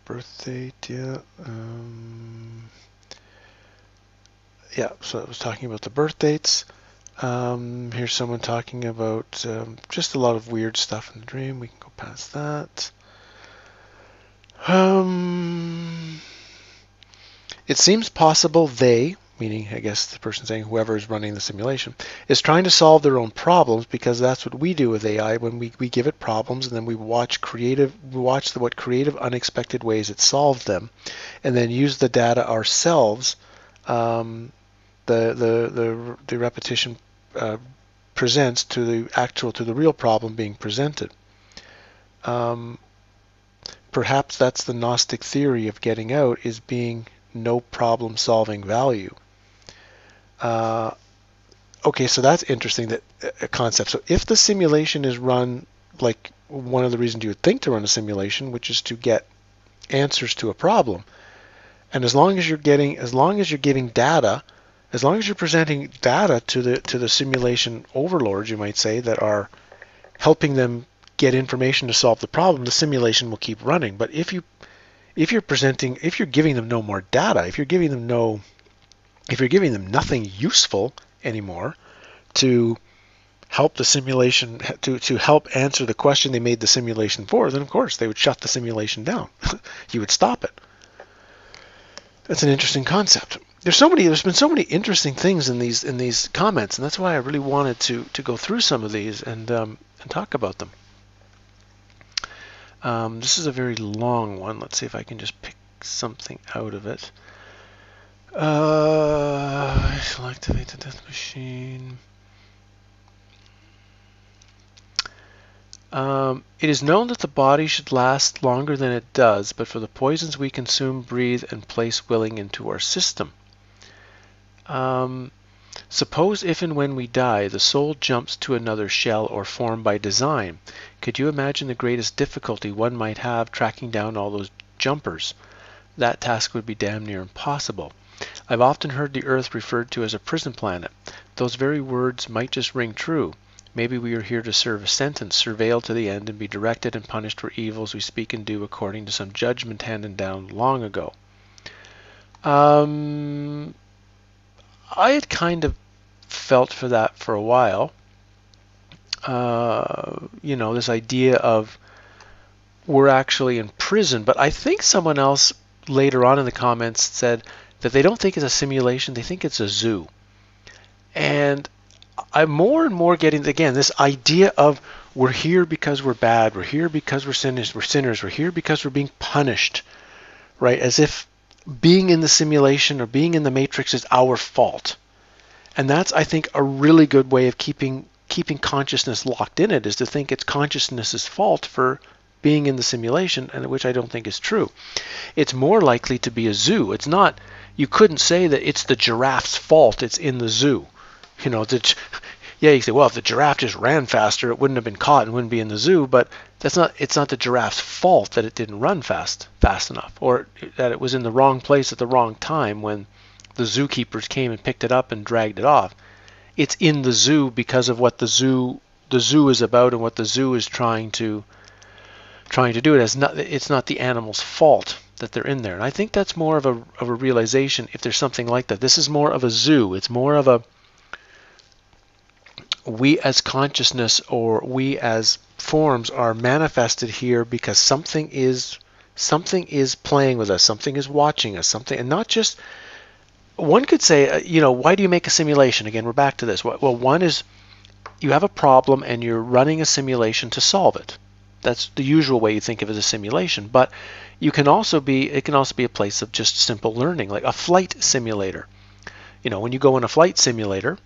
Birth date, yeah. Yeah, so I was talking about the birth dates. Here's someone talking about just a lot of weird stuff in the dream. We can go past that. It seems possible they, meaning I guess the person saying whoever is running the simulation, is trying to solve their own problems, because that's what we do with AI when we give it problems, and then we watch what creative, unexpected ways it solves them, and then use the data ourselves. The repetition presents to the real problem being presented. Perhaps that's the Gnostic theory of getting out, is being no problem solving value. Okay, so that's interesting, that a concept. So if the simulation is run like one of the reasons you would think to run a simulation, which is to get answers to a problem, and as long as you're giving data, as long as you're presenting data to the simulation overlords, you might say, that are helping them get information to solve the problem, the simulation will keep running. But if you're giving them no more data, if you're giving them nothing useful anymore to help the simulation, to help answer the question they made the simulation for, then of course they would shut the simulation down. You would stop it. That's an interesting concept. There's been so many interesting things in these comments, and that's why I really wanted to go through some of these and talk about them. This is a very long one. Let's see if I can just pick something out of it. I shall activate the death machine. It is known that the body should last longer than it does, but for the poisons we consume, breathe, and place willing into our system. Suppose if and when we die, the soul jumps to another shell or form by design. Could you imagine the greatest difficulty one might have tracking down all those jumpers? That task would be damn near impossible. I've often heard the Earth referred to as a prison planet. Those very words might just ring true. Maybe we are here to serve a sentence, surveilled to the end, and be directed and punished for evils we speak and do according to some judgment handed down long ago. I had kind of felt for that for a while. This idea of we're actually in prison. But I think someone else later on in the comments said that they don't think it's a simulation, they think it's a zoo. And I'm more and more getting, again, this idea of we're here because we're bad, we're here because we're sinners, we're here because we're being punished, right? As if being in the simulation or being in the matrix is our fault. And that's, I think, a really good way of keeping consciousness locked in it, is to think it's consciousness's fault for being in the simulation, and which I don't think is true. It's more likely to be a zoo. It's not, you couldn't say that it's the giraffe's fault it's in the zoo. Yeah, you say, well, if the giraffe just ran faster, it wouldn't have been caught and wouldn't be in the zoo. But it's not the giraffe's fault that it didn't run fast enough, or that it was in the wrong place at the wrong time when the zookeepers came and picked it up and dragged it off. It's in the zoo because of what the zoo is about and what the zoo is trying to do. It's not the animal's fault that they're in there. And I think that's more of a realization if there's something like that. This is more of a zoo. It's more of a we as consciousness or we as forms are manifested here because something is playing with us, something is watching us, something, and not just one could say, why do you make a simulation? Again, we're back to this. Well, one is you have a problem and you're running a simulation to solve it. That's the usual way you think of it as a simulation. But it can also be a place of just simple learning, like a flight simulator. When you go in a flight simulator,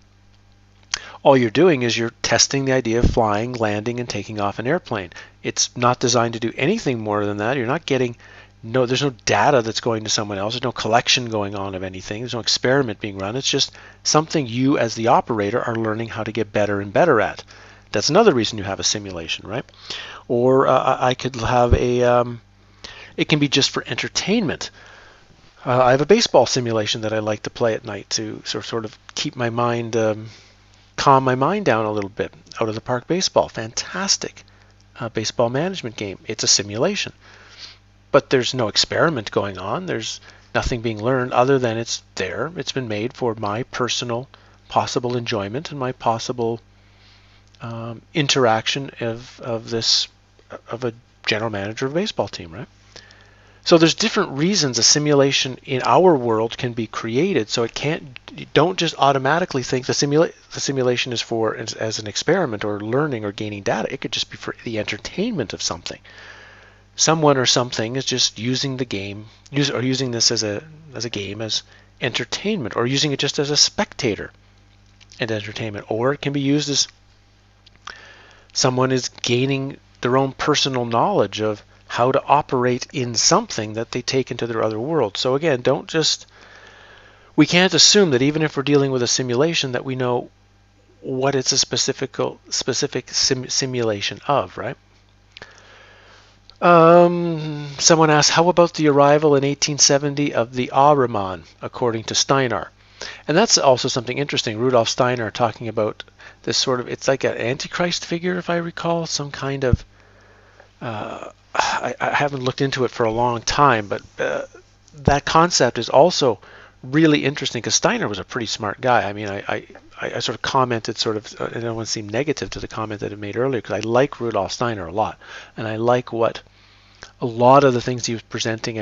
all you're doing is you're testing the idea of flying, landing, and taking off an airplane. It's not designed to do anything more than that. You're not getting there's no data that's going to someone else. There's no collection going on of anything. There's no experiment being run. It's just something you as the operator are learning how to get better and better at. That's another reason you have a simulation, right? Or I could have it can be just for entertainment. I have a baseball simulation that I like to play at night to sort of keep my mind, calm my mind down a little bit. Out of the Park Baseball, fantastic baseball management game. It's a simulation. But there's no experiment going on. There's nothing being learned other than it's there. It's been made for my personal possible enjoyment and my possible interaction of a general manager of a baseball team, right? So there's different reasons a simulation in our world can be created. So don't just automatically think the simulation is for as an experiment or learning or gaining data. It could just be for the entertainment of something. Someone or something is just using the game, using this as a game as entertainment, or using it just as a spectator and entertainment, or it can be used as someone is gaining their own personal knowledge of how to operate in something that they take into their other world. So again, we can't assume that even if we're dealing with a simulation that we know what it's a specific simulation of, right? Someone asked, how about the arrival in 1870 of the Ahriman, according to Steiner? And that's also something interesting. Rudolf Steiner talking about this it's like an Antichrist figure, if I recall, some kind of, I haven't looked into it for a long time, but that concept is also really interesting because Steiner was a pretty smart guy. I mean, I sort of commented I don't want to seem negative to the comment that I made earlier because I like Rudolf Steiner a lot, and I like what a lot of the things he was presenting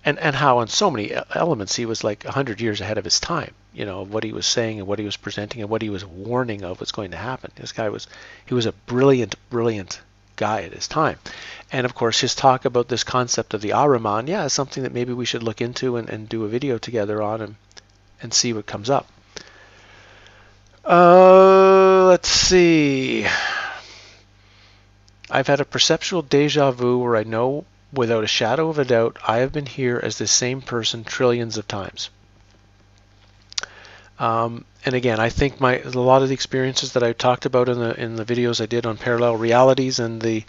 and how on so many elements he was like 100 years ahead of his time, what he was saying and what he was presenting and what he was warning of what's going to happen. He was a brilliant guy at his time. And of course his talk about this concept of the Ahriman, is something that maybe we should look into and do a video together on and see what comes up. Let's see. I've had a perceptual deja vu where I know without a shadow of a doubt I have been here as the same person trillions of times. And again, I think a lot of the experiences that I talked about in the videos I did on parallel realities and the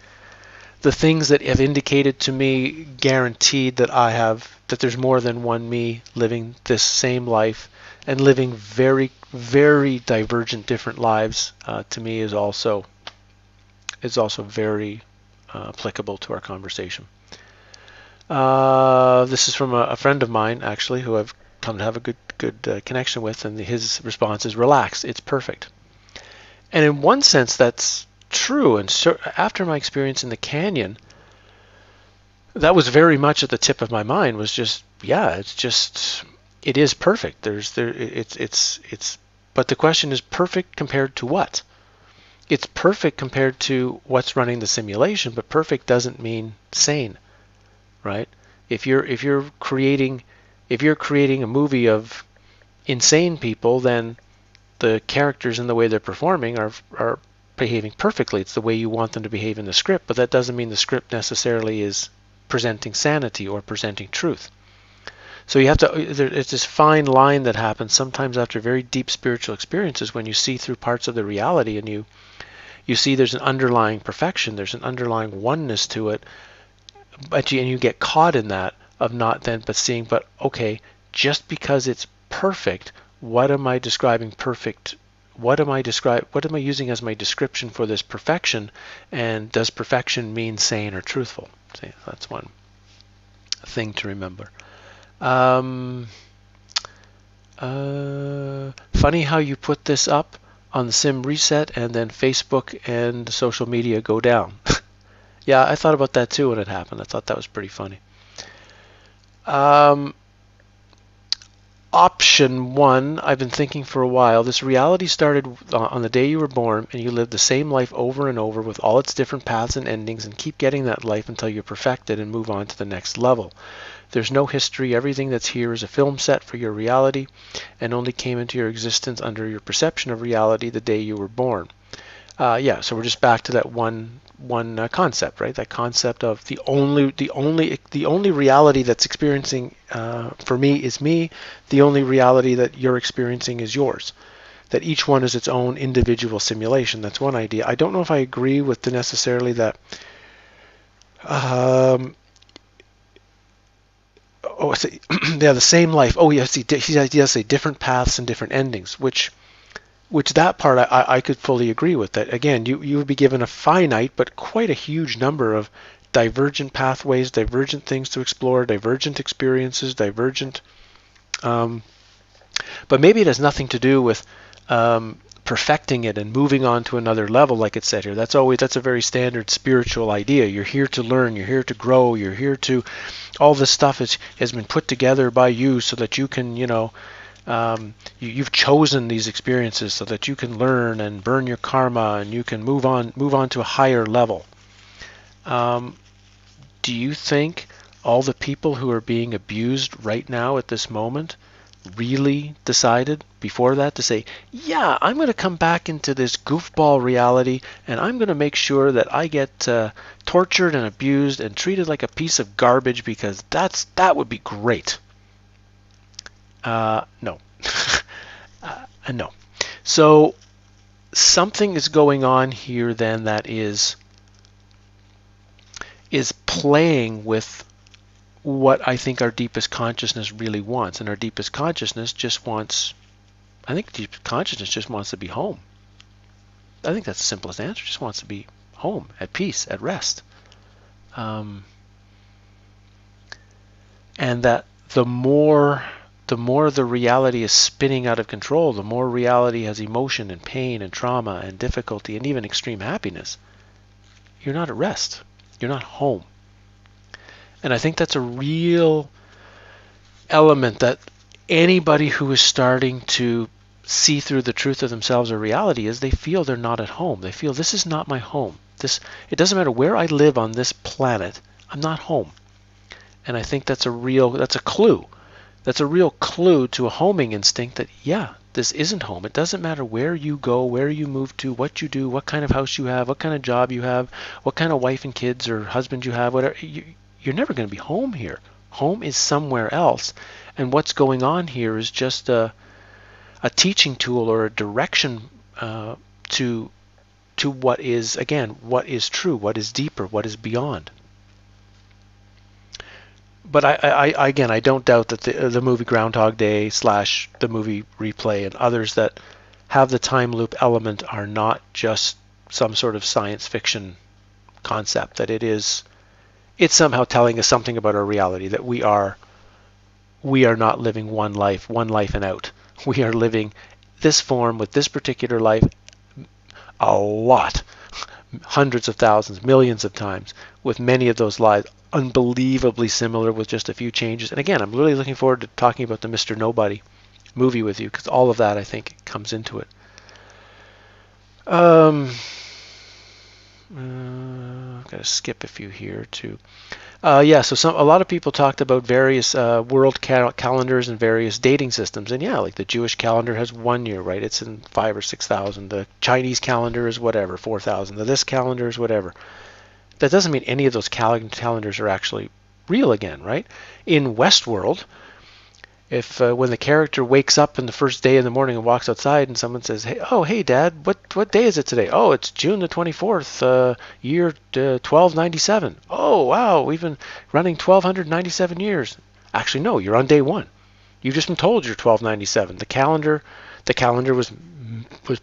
things that have indicated to me, guaranteed that there's more than one me living this same life and living very, very divergent different lives, to me is also very applicable to our conversation. This is from a friend of mine, actually, who I've come to have a good connection with, and his response is, relax, it's perfect. And in one sense, that's true. And so after my experience in the canyon, that was very much at the tip of my mind, was just, it is perfect. But the question is, perfect compared to what? It's perfect compared to what's running the simulation, but perfect doesn't mean sane, right? If you're creating a movie of insane people, then the characters and the way they're performing are behaving perfectly. It's the way you want them to behave in the script, but that doesn't mean the script necessarily is presenting sanity or presenting truth. So you have to, it's this fine line that happens sometimes after very deep spiritual experiences when you see through parts of the reality and you see there's an underlying perfection, there's an underlying oneness to it, and you get caught in that of not then but seeing, but okay, just because it's perfect, what am I describing perfect? What am I using as my description for this perfection? And does perfection mean sane or truthful? See, that's one thing to remember. Funny how you put this up on the sim reset and then Facebook and social media go down. Yeah, I thought about that too when it happened. I thought that was pretty funny. Option one, I've been thinking for a while. This reality started on the day you were born, and you live the same life over and over with all its different paths and endings, and keep getting that life until you're perfected and move on to the next level. There's no history. Everything that's here is a film set for your reality, and only came into your existence under your perception of reality the day you were born. Yeah, so we're just back to that one concept, right? That concept of the only reality that's experiencing for me is me. The only reality that you're experiencing is yours. That each one is its own individual simulation. That's one idea. I don't know if I agree with the necessarily that. Yeah, the same life. Oh, yes, he does say different paths and different endings, which that part I could fully agree with. That again, you would be given a finite but quite a huge number of divergent pathways, divergent things to explore, divergent experiences, divergent. But maybe it has nothing to do with perfecting it and moving on to another level, like it said here. That's a very standard spiritual idea. You're here to learn. You're here to grow. You're here to. All this stuff has been put together by you so that you can, you've chosen these experiences so that you can learn and burn your karma and you can move on to a higher level. Do you think all the people who are being abused right now at this moment really decided before that to say, yeah, I'm going to come back into this goofball reality and I'm going to make sure that I get tortured and abused and treated like a piece of garbage because that would be great? No. No. So something is going on here then that is playing with what I think our deepest consciousness really wants. And our deepest consciousness just wants, I think deep consciousness just wants to be home. I think that's the simplest answer. Just wants to be home, at peace, at rest. And that the more the reality is spinning out of control, the more reality has emotion and pain and trauma and difficulty and even extreme happiness, you're not at rest. You're not home. And I think that's a real element that anybody who is starting to see through the truth of themselves or reality is they feel they're not at home. They feel this is not my home. It doesn't matter where I live on this planet, I'm not home. And I think that's a clue. That's a real clue to a homing instinct that, yeah, this isn't home. It doesn't matter where you go, where you move to, what you do, what kind of house you have, what kind of job you have, what kind of wife and kids or husband you have, whatever. You're never going to be home here. Home is somewhere else. And what's going on here is just a teaching tool or a direction to what is, again, what is true, what is deeper, what is beyond. But I don't doubt that the movie Groundhog Day / the movie Replay and others that have the time loop element are not just some sort of science fiction concept, that it's somehow telling us something about our reality, that we are not living one life and out. We are living this form with this particular life a lot, hundreds of thousands, millions of times, with many of those lives unbelievably similar with just a few changes. And again, I'm really looking forward to talking about the Mr. Nobody movie with you, because all of that, I think, comes into it. Got to skip a few here too. So a lot of people talked about various world calendars and various dating systems, and yeah, like the Jewish calendar has 1 year, right? It's in 5,000 or 6,000. The Chinese calendar is whatever, 4,000. This calendar is whatever. That doesn't mean any of those calendars are actually real again, right? In Westworld, If when the character wakes up in the first day in the morning and walks outside, and someone says, "Hey, oh, hey, Dad, what day is it today?" "Oh, it's June the 24th, year 1297." "Oh, wow, we've been running 1297 years." Actually, no, you're on day one. You've just been told you're 1297. The calendar was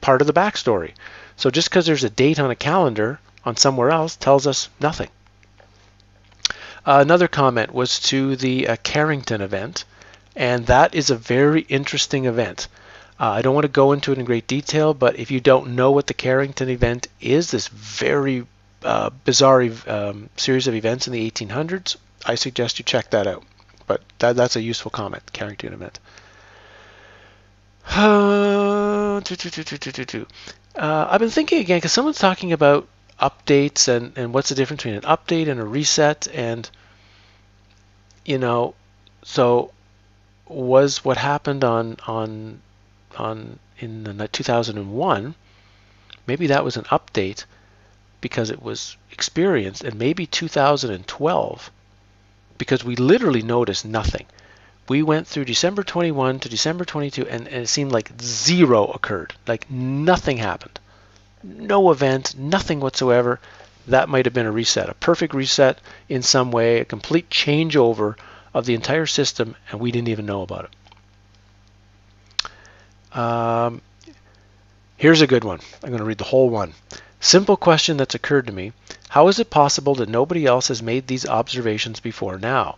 part of the backstory. So just because there's a date on a calendar on somewhere else tells us nothing. Another comment was to the Carrington event, and that is a very interesting event. I don't want to go into it in great detail, but if you don't know what the Carrington event is, this very bizarre series of events in the 1800s, I suggest you check that out. But that's a useful comment, Carrington event. I've been thinking again, because someone's talking about updates and what's the difference between an update and a reset, and so was what happened on in the 2001, maybe that was an update because it was experienced, and maybe 2012 because we literally noticed nothing. We went through December 21 to December 22, and it seemed like zero occurred, like nothing happened, no event, nothing whatsoever. That might have been a reset, a perfect reset in some way, a complete changeover of the entire system, and we didn't even know about it. Here's a good one. I'm going to read the whole one. Simple question that's occurred to me. How is it possible that nobody else has made these observations before now?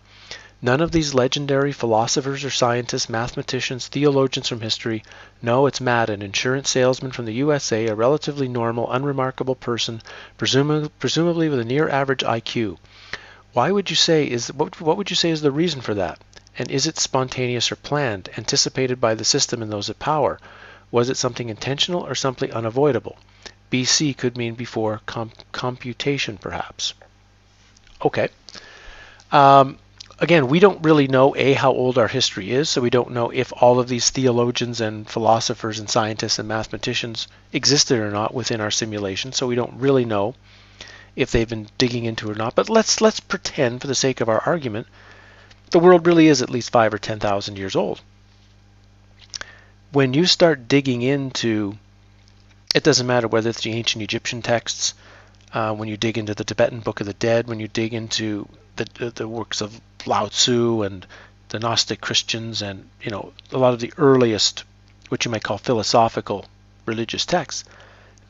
None of these legendary philosophers or scientists, mathematicians, theologians from history. No, it's Matt, an insurance salesman from the USA, a relatively normal, unremarkable person, presumably with a near average IQ. What would you say is the reason for that? And is it spontaneous or planned, anticipated by the system and those at power? Was it something intentional or something unavoidable? BC could mean before computation, perhaps. Okay. Again, we don't really know, how old our history is, so we don't know if all of these theologians and philosophers and scientists and mathematicians existed or not within our simulation, so we don't really know if they've been digging into it or not. But let's pretend, for the sake of our argument, the world really is at least 5 or 10,000 years old. When you start digging into, it doesn't matter whether it's the ancient Egyptian texts, when you dig into the Tibetan Book of the Dead, when you dig into the works of Lao Tzu and the Gnostic Christians, and a lot of the earliest, what you might call philosophical religious texts,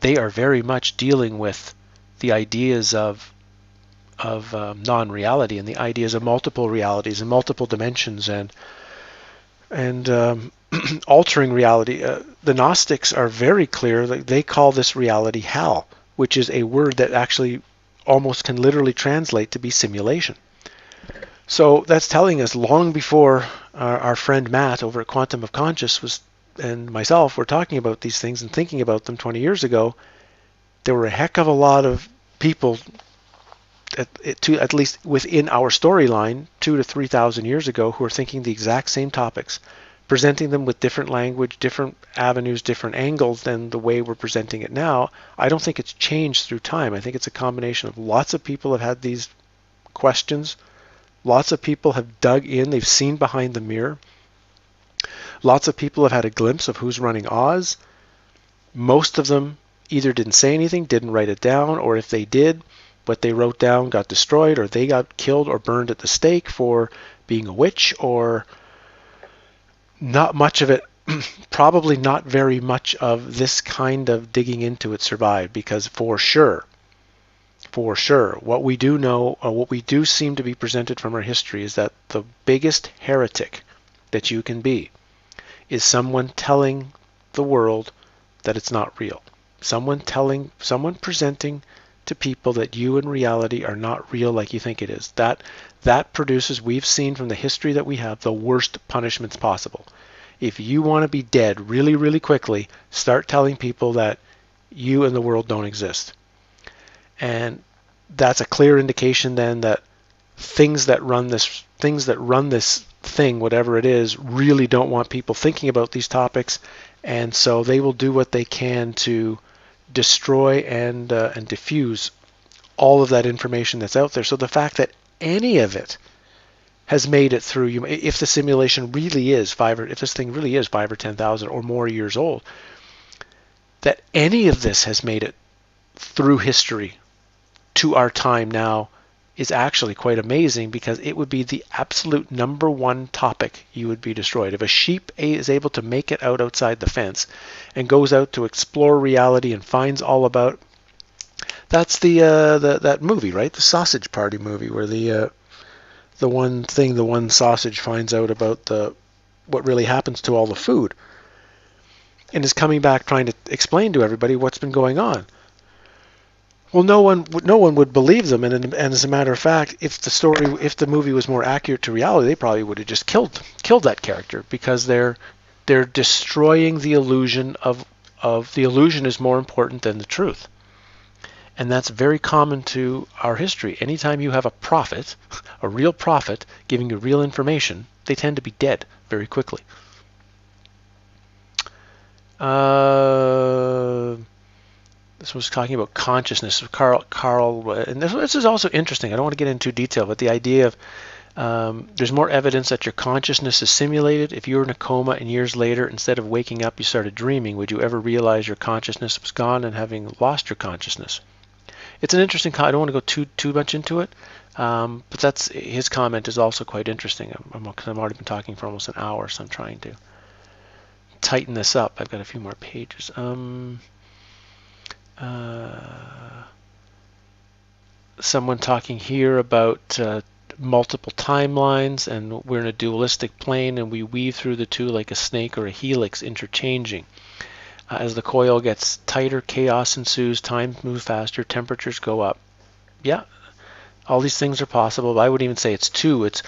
they are very much dealing with the ideas of non-reality and the ideas of multiple realities and multiple dimensions and altering reality. The Gnostics are very clear. They call this reality hell, which is a word that actually almost can literally translate to be simulation. So that's telling us long before our friend Matt over at Quantum of Conscious and myself were talking about these things and thinking about them 20 years ago, there were a heck of a lot of people, at least within our storyline, 2,000 to 3,000 years ago, who are thinking the exact same topics, presenting them with different language, different avenues, different angles than the way we're presenting it now. I don't think it's changed through time. I think it's a combination of lots of people have had these questions. Lots of people have dug in. They've seen behind the mirror. Lots of people have had a glimpse of who's running Oz. Most of them either didn't say anything, didn't write it down, or if they did, what they wrote down got destroyed, or they got killed or burned at the stake for being a witch, or not much of it, probably not very much of this kind of digging into it survived, because for sure, what we do know, or what we do seem to be presented from our history, is that the biggest heretic that you can be is someone telling the world that it's not real. Someone presenting to people that you in reality are not real like you think it is. That produces, we've seen from the history that we have, the worst punishments possible. If you want to be dead really, really quickly, start telling people that you and the world don't exist. And that's a clear indication then that things that run this thing, whatever it is, really don't want people thinking about these topics, and so they will do what they can to destroy and diffuse all of that information that's out there. So the fact that any of it has made it through. If the simulation really is if this thing really is 5 or 10,000 or more years old, that any of this has made it through history to our time now is actually quite amazing, because it would be the absolute number one topic you would be destroyed. If a sheep is able to make it out outside the fence and goes out to explore reality and finds all about, that's that movie, right? The Sausage Party movie, where the one sausage finds out about what really happens to all the food, and is coming back trying to explain to everybody what's been going on. Well, no one would believe them, and as a matter of fact, if the movie was more accurate to reality, they probably would have just killed that character, because they're destroying the illusion of the illusion is more important than the truth. And that's very common to our history. Anytime you have a prophet, a real prophet, giving you real information, they tend to be dead very quickly. This was talking about consciousness. Carl, and this is also interesting. I don't want to get into detail, but the idea of there's more evidence that your consciousness is simulated. If you were in a coma and years later, instead of waking up, you started dreaming, would you ever realize your consciousness was gone and having lost your consciousness? It's an interesting. I don't want to go too much into it, but that's his comment is also quite interesting. Because I've already been talking for almost an hour, so I'm trying to tighten this up. I've got a few more pages. Someone talking here about multiple timelines, and we're in a dualistic plane, and we weave through the two like a snake or a helix, interchanging. As the coil gets tighter, chaos ensues, time moves faster, temperatures go up. Yeah, all these things are possible. But I wouldn't even say it's two. It's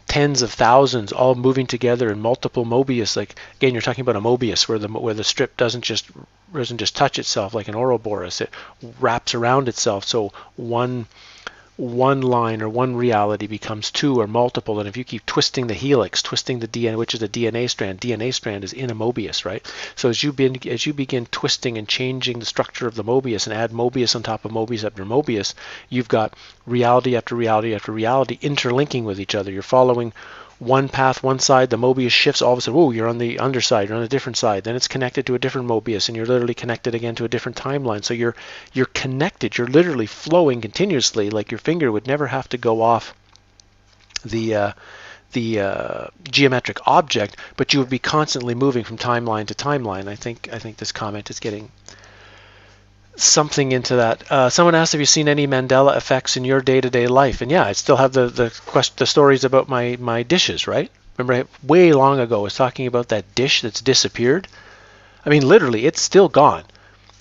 tens of thousands all moving together in multiple Mobius. Like again, you're talking about a Mobius where the strip doesn't just touch itself like an Ouroboros. It wraps around itself. So one line or one reality becomes two or multiple, and if you keep twisting the helix, twisting the DNA, which is a DNA strand is in a Mobius, right? So as you begin twisting and changing the structure of the Mobius and add Mobius on top of Mobius after Mobius, you've got reality after reality after reality interlinking with each other. You're following one path, one side, the Mobius shifts, all of a sudden, whoa, you're on the underside, you're on a different side. Then it's connected to a different Mobius, and you're literally connected again to a different timeline. So you're connected, you're literally flowing continuously, like your finger would never have to go off the geometric object, but you would be constantly moving from timeline to timeline. I think this comment is getting something into that. Someone asked, have you seen any Mandela effects in your day-to-day life? And yeah, I still have the stories about my dishes, right? Remember, way long ago, I was talking about that dish that's disappeared. I mean, literally, it's still gone.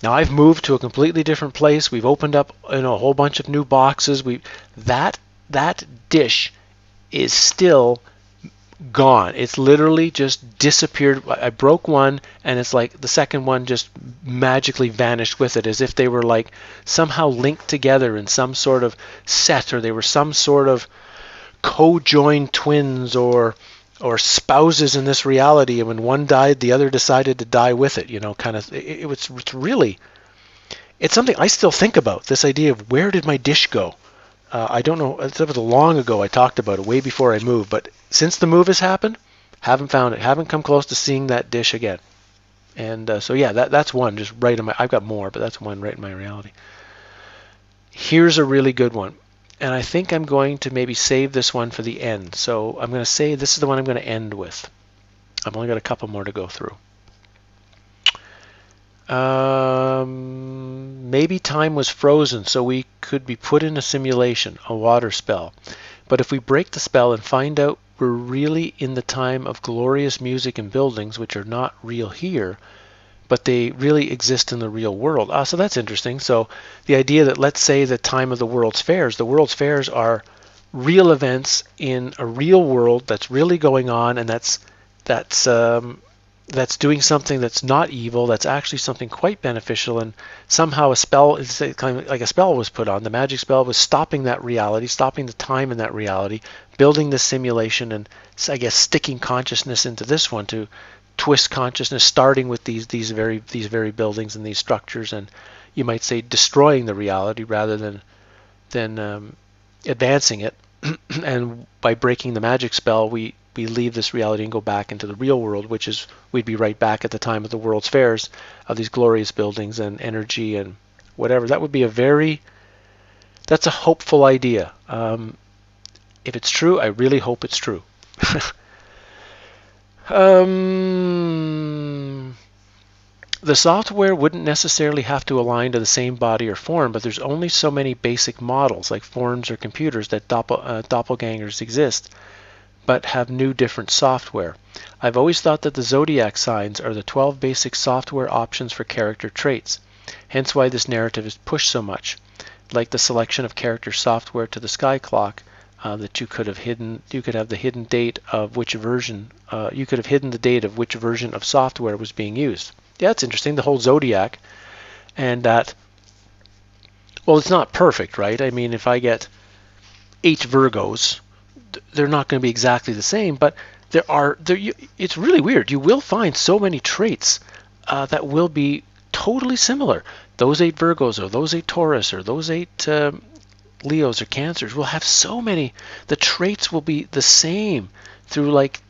Now I've moved to a completely different place. We've opened up a whole bunch of new boxes. That dish is still gone. It's literally just disappeared. I broke one, and it's like the second one just magically vanished with it, as if they were like somehow linked together in some sort of set, or they were some sort of co-joined twins or spouses in this reality, and when one died, the other decided to die with it. Kind of. It's really, it's something I still think about. This idea of where did my dish go? I don't know. It was long ago I talked about it, way before I moved. But since the move has happened, haven't found it. Haven't come close to seeing that dish again. And so yeah, that's one just right in my. I've got more, but that's one right in my reality. Here's a really good one, and I think I'm going to maybe save this one for the end. So I'm going to say this is the one I'm going to end with. I've only got a couple more to go through. Maybe time was frozen so we could be put in a simulation, a water spell. But if we break the spell and find out we're really in the time of glorious music and buildings, which are not real here, but they really exist in the real world. So that's interesting. So the idea that, let's say, the time of the World's Fairs are real events in a real world that's really going on, and that's doing something that's not evil, that's actually something quite beneficial, and somehow a spell, kind of like a spell was put on. The magic spell was stopping that reality, stopping the time in that reality, building this simulation, and I guess sticking consciousness into this one to twist consciousness, starting with these very buildings and these structures, and you might say destroying the reality rather than advancing it. and by breaking the magic spell, we leave this reality and go back into the real world, which is we'd be right back at the time of the World's Fairs of these glorious buildings and energy and whatever. That would be that's a hopeful idea. If it's true, I really hope it's true. The software wouldn't necessarily have to align to the same body or form, but there's only so many basic models, like forms or computers, that doppelgangers exist, but have new different software. I've always thought that the zodiac signs are the 12 basic software options for character traits, hence why this narrative is pushed so much. Like the selection of character software to the sky clock, that you could have hidden. You could have the hidden date of which version. You could have hidden the date of which version of software was being used. Yeah, it's interesting. The whole zodiac, and that. Well, it's not perfect, right? I mean, if I get 8 Virgos, they're not going to be exactly the same, but there are. It's really weird. You will find so many traits that will be totally similar. Those 8 Virgos, or those 8 Taurus, or those 8 Leos or Cancers will have so many. The traits will be the same through, like,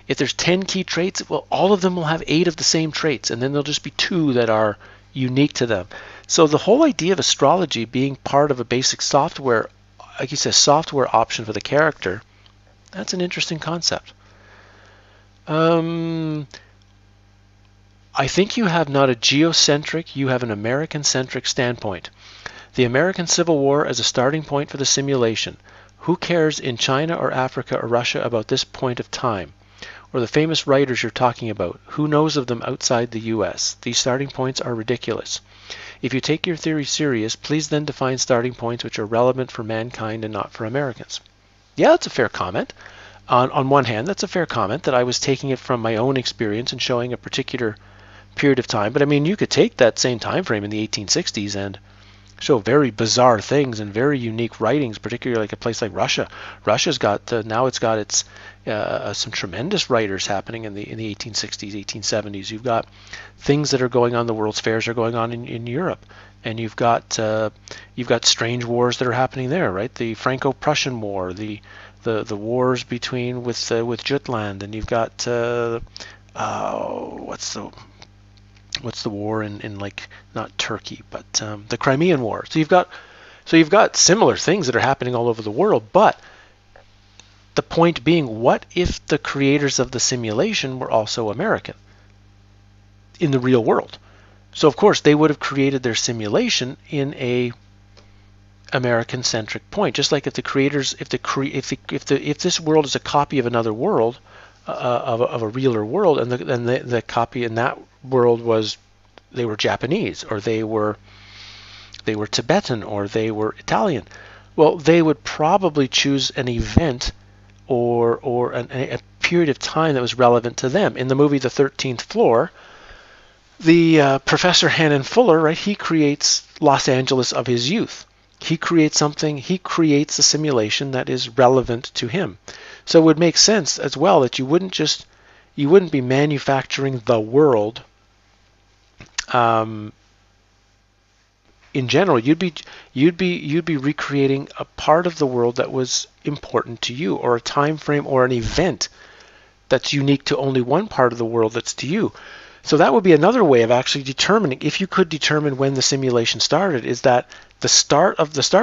if there's 10 key traits, well, all of them will have 8 of the same traits, and then there'll just be 2 that are unique to them. So the whole idea of astrology being part of a basic software, like you said, software option for the character, that's an interesting concept. I think you have not a geocentric, you have an American-centric standpoint. The American Civil War as a starting point for the simulation. Who cares in China or Africa or Russia about this point of time? Or the famous writers you're talking about. Who knows of them outside the US? These starting points are ridiculous. If you take your theory serious, please then define starting points which are relevant for mankind and not for Americans. Yeah, that's a fair comment. On one hand, that's a fair comment that I was taking it from my own experience and showing a particular period of time. But I mean, you could take that same time frame in the 1860s and show very bizarre things and very unique writings, particularly like a place like Russia. Russia's got now it's got its some tremendous writers happening in the 1860s, 1870s. You've got things that are going on. The World's Fairs are going on in Europe, and you've got strange wars that are happening there, right? The Franco-Prussian War, the wars between with Jutland, and you've got what's the war in like, not Turkey, but the Crimean War. So you've got similar things that are happening all over the world, but the point being, what if the creators of the simulation were also American in the real world? So of course they would have created their simulation in a American-centric point, just like if the creators, if this world is a copy of another world, of a realer world, and the copy in that world was, they were Japanese, or they were Tibetan, or they were Italian. Well, they would probably choose an event or a period of time that was relevant to them. In the movie The 13th Floor, the Professor Hannon Fuller, right? He creates Los Angeles of his youth. He creates a simulation that is relevant to him. So it would make sense as well that you wouldn't be manufacturing the world in general. You'd be recreating a part of the world that was important to you, or a time frame or an event that's unique to only one part of the world that's to you. So that would be another way of actually determining, if you could determine when the simulation started, is that the start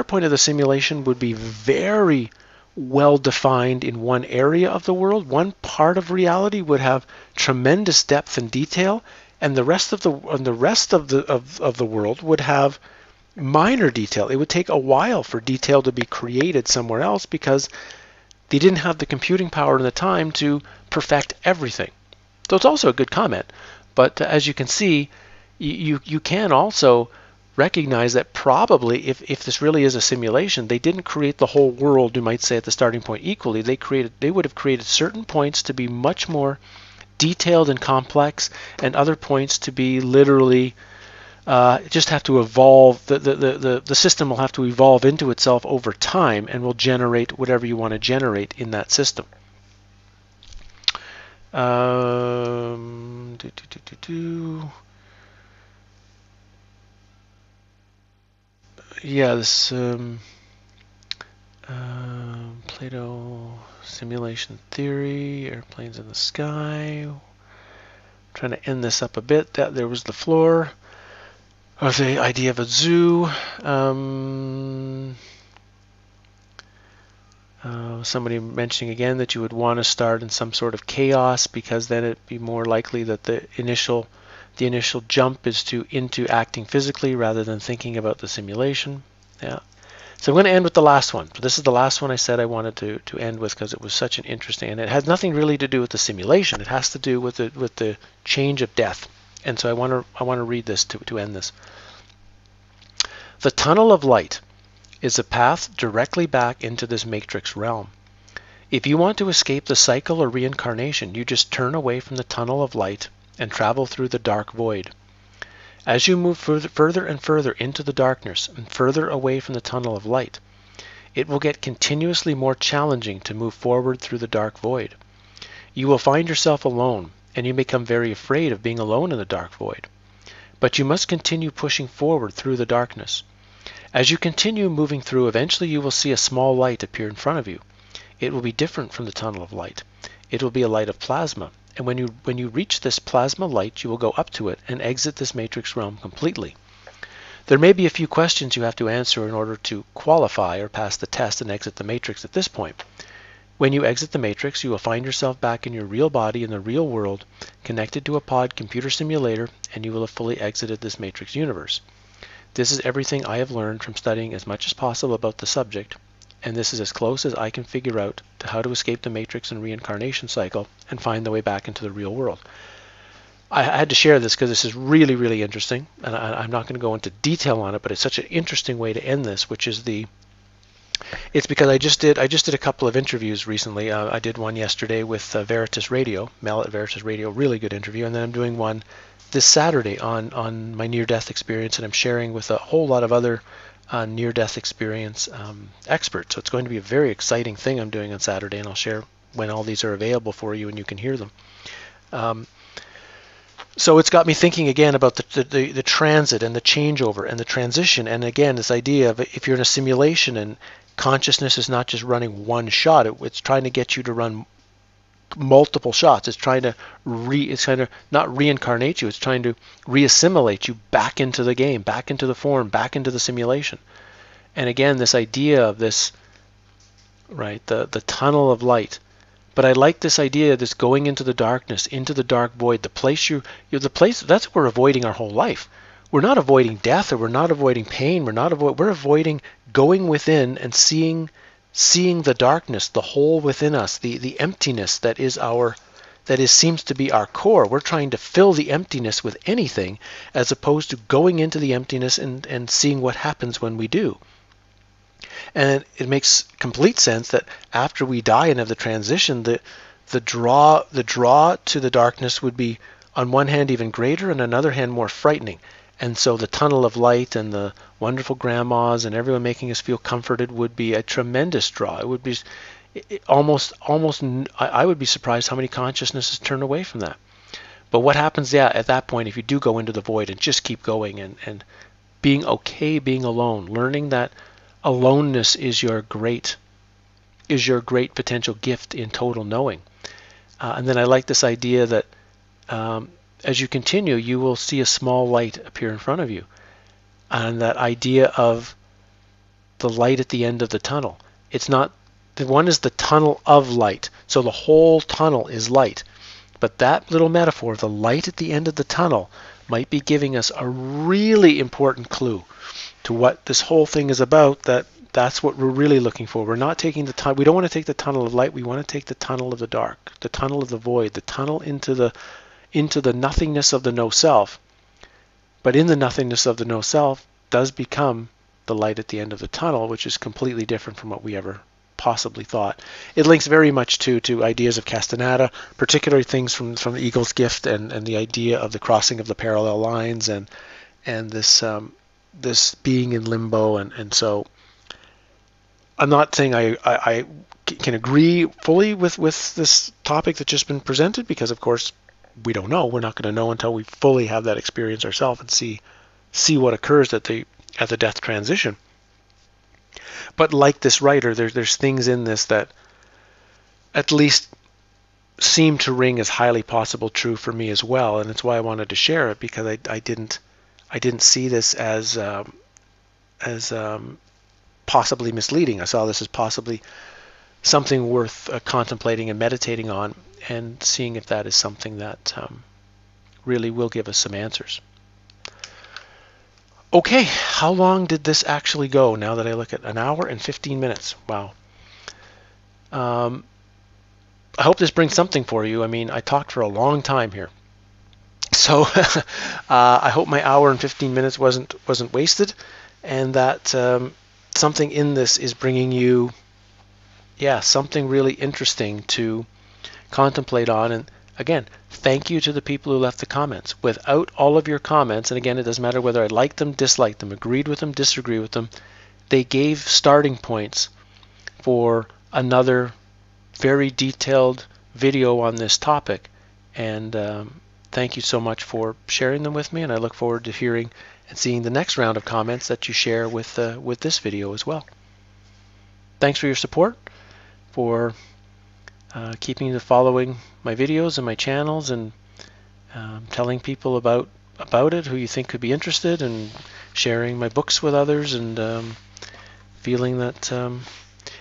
point of the simulation would be very well defined in one area of the world. One part of reality would have tremendous depth and detail, and the rest of the world would have minor detail. It would take a while for detail to be created somewhere else, because they didn't have the computing power and the time to perfect everything. So it's also a good comment. But as you can see, you can also recognize that probably if this really is a simulation, they didn't create the whole world, you might say, at the starting point equally. They would have created certain points to be much more detailed and complex, and other points to be literally just have to evolve. The system will have to evolve into itself over time, and will generate whatever you want to generate in that system. Yeah, this Plato, simulation theory, airplanes in the sky. Trying to end this up a bit. There was the floor. Or the idea of a zoo. Somebody mentioning again that you would want to start in some sort of chaos because then it'd be more likely that the initial jump is into acting physically rather than thinking about the simulation. Yeah. So I'm going to end with the last one. So this is the last one I said I wanted to end with because it was such an interesting, and it has nothing really to do with the simulation. It has to do with the change of death. And so I want to read this to end this. The tunnel of light is a path directly back into this matrix realm. If you want to escape the cycle or reincarnation, you just turn away from the tunnel of light and travel through the dark void. As you move further and further into the darkness and further away from the tunnel of light, it will get continuously more challenging to move forward through the dark void. You will find yourself alone, and you become very afraid of being alone in the dark void. But you must continue pushing forward through the darkness. As you continue moving through, eventually you will see a small light appear in front of you. It will be different from the tunnel of light. It will be a light of plasma, and when you reach this plasma light, you will go up to it and exit this matrix realm completely. There may be a few questions you have to answer in order to qualify or pass the test and exit the matrix at this point. When you exit the matrix, you will find yourself back in your real body in the real world, connected to a pod computer simulator, and you will have fully exited this matrix universe. This is everything I have learned from studying as much as possible about the subject, and this is as close as I can figure out to how to escape the matrix and reincarnation cycle and find the way back into the real world. I had to share this because this is really, really interesting, and I'm not going to go into detail on it, but it's such an interesting way to end this, which is it's because I just did a couple of interviews recently. I did one yesterday with Veritas Radio, Mel at Veritas Radio, really good interview, and then I'm doing one this Saturday on my near-death experience, and I'm sharing with a whole lot of other near-death experience experts. So it's going to be a very exciting thing I'm doing on Saturday, and I'll share when all these are available for you and you can hear them. So it's got me thinking again about the transit and the changeover and the transition, and again this idea of if you're in a simulation and consciousness is not just running one shot, it's trying to get you to run multiple shots. It's trying to not reincarnate you, it's trying to reassimilate you back into the game, back into the form, back into the simulation. And again, this idea of this, right, the tunnel of light. But I like this idea of this going into the darkness, into the dark void, the place the place, that's what we're avoiding our whole life. We're not avoiding death, or we're not avoiding pain, we're avoiding going within and seeing the darkness, the hole within us, the emptiness that seems to be our core. We're trying to fill the emptiness with anything, as opposed to going into the emptiness and seeing what happens when we do. And it makes complete sense that after we die and have the transition, the draw to the darkness would be, on one hand, even greater, and on another hand, more frightening. And so the tunnel of light and the wonderful grandmas and everyone making us feel comforted would be a tremendous draw. It would be almost. I would be surprised how many consciousnesses turn away from that. But what happens at that point if you do go into the void and just keep going and being okay being alone, learning that aloneness is your great potential gift in total knowing. And then I like this idea that as you continue, you will see a small light appear in front of you. And that idea of the light at the end of the tunnel. It's not, the one is the tunnel of light. So the whole tunnel is light. But that little metaphor, the light at the end of the tunnel, might be giving us a really important clue to what this whole thing is about, that's what we're really looking for. We're not taking we don't want to take the tunnel of light, we want to take the tunnel of the dark, the tunnel of the void, the tunnel into the nothingness of the no self. But in the nothingness of the no self does become the light at the end of the tunnel, which is completely different from what we ever possibly thought. It links very much to ideas of Castaneda, particularly things from the Eagle's Gift and the idea of the crossing of the parallel lines and this being in limbo. And so I'm not saying I can agree fully with this topic that's just been presented, because of course we don't know. We're not going to know until we fully have that experience ourselves and see what occurs at the death transition. But like this writer, there's things in this that at least seem to ring as highly possible true for me as well, and it's why I wanted to share it, because I didn't see this as possibly misleading. I saw this as possibly something worth contemplating and meditating on, and seeing if that is something that really will give us some answers. Okay, how long did this actually go? Now that I look at an hour and 15 minutes. Wow. I hope this brings something for you. I mean, I talked for a long time here. So I hope my hour and 15 minutes wasn't wasted, and that something in this is bringing you, something really interesting to contemplate on. And again, thank you to the people who left the comments. Without all of your comments, and again, it doesn't matter whether I liked them, disliked them, agreed with them, disagreed with them, they gave starting points for another very detailed video on this topic. And thank you so much for sharing them with me, and I look forward to hearing and seeing the next round of comments that you share with this video as well. Thanks for your support, for keeping to following my videos and my channels, and telling people about it who you think could be interested, and sharing my books with others, and feeling that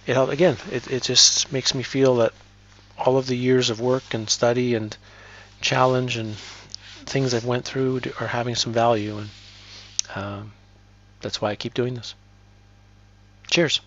it just makes me feel that all of the years of work and study and challenge and things I've went through are having some value, and that's why I keep doing this. Cheers.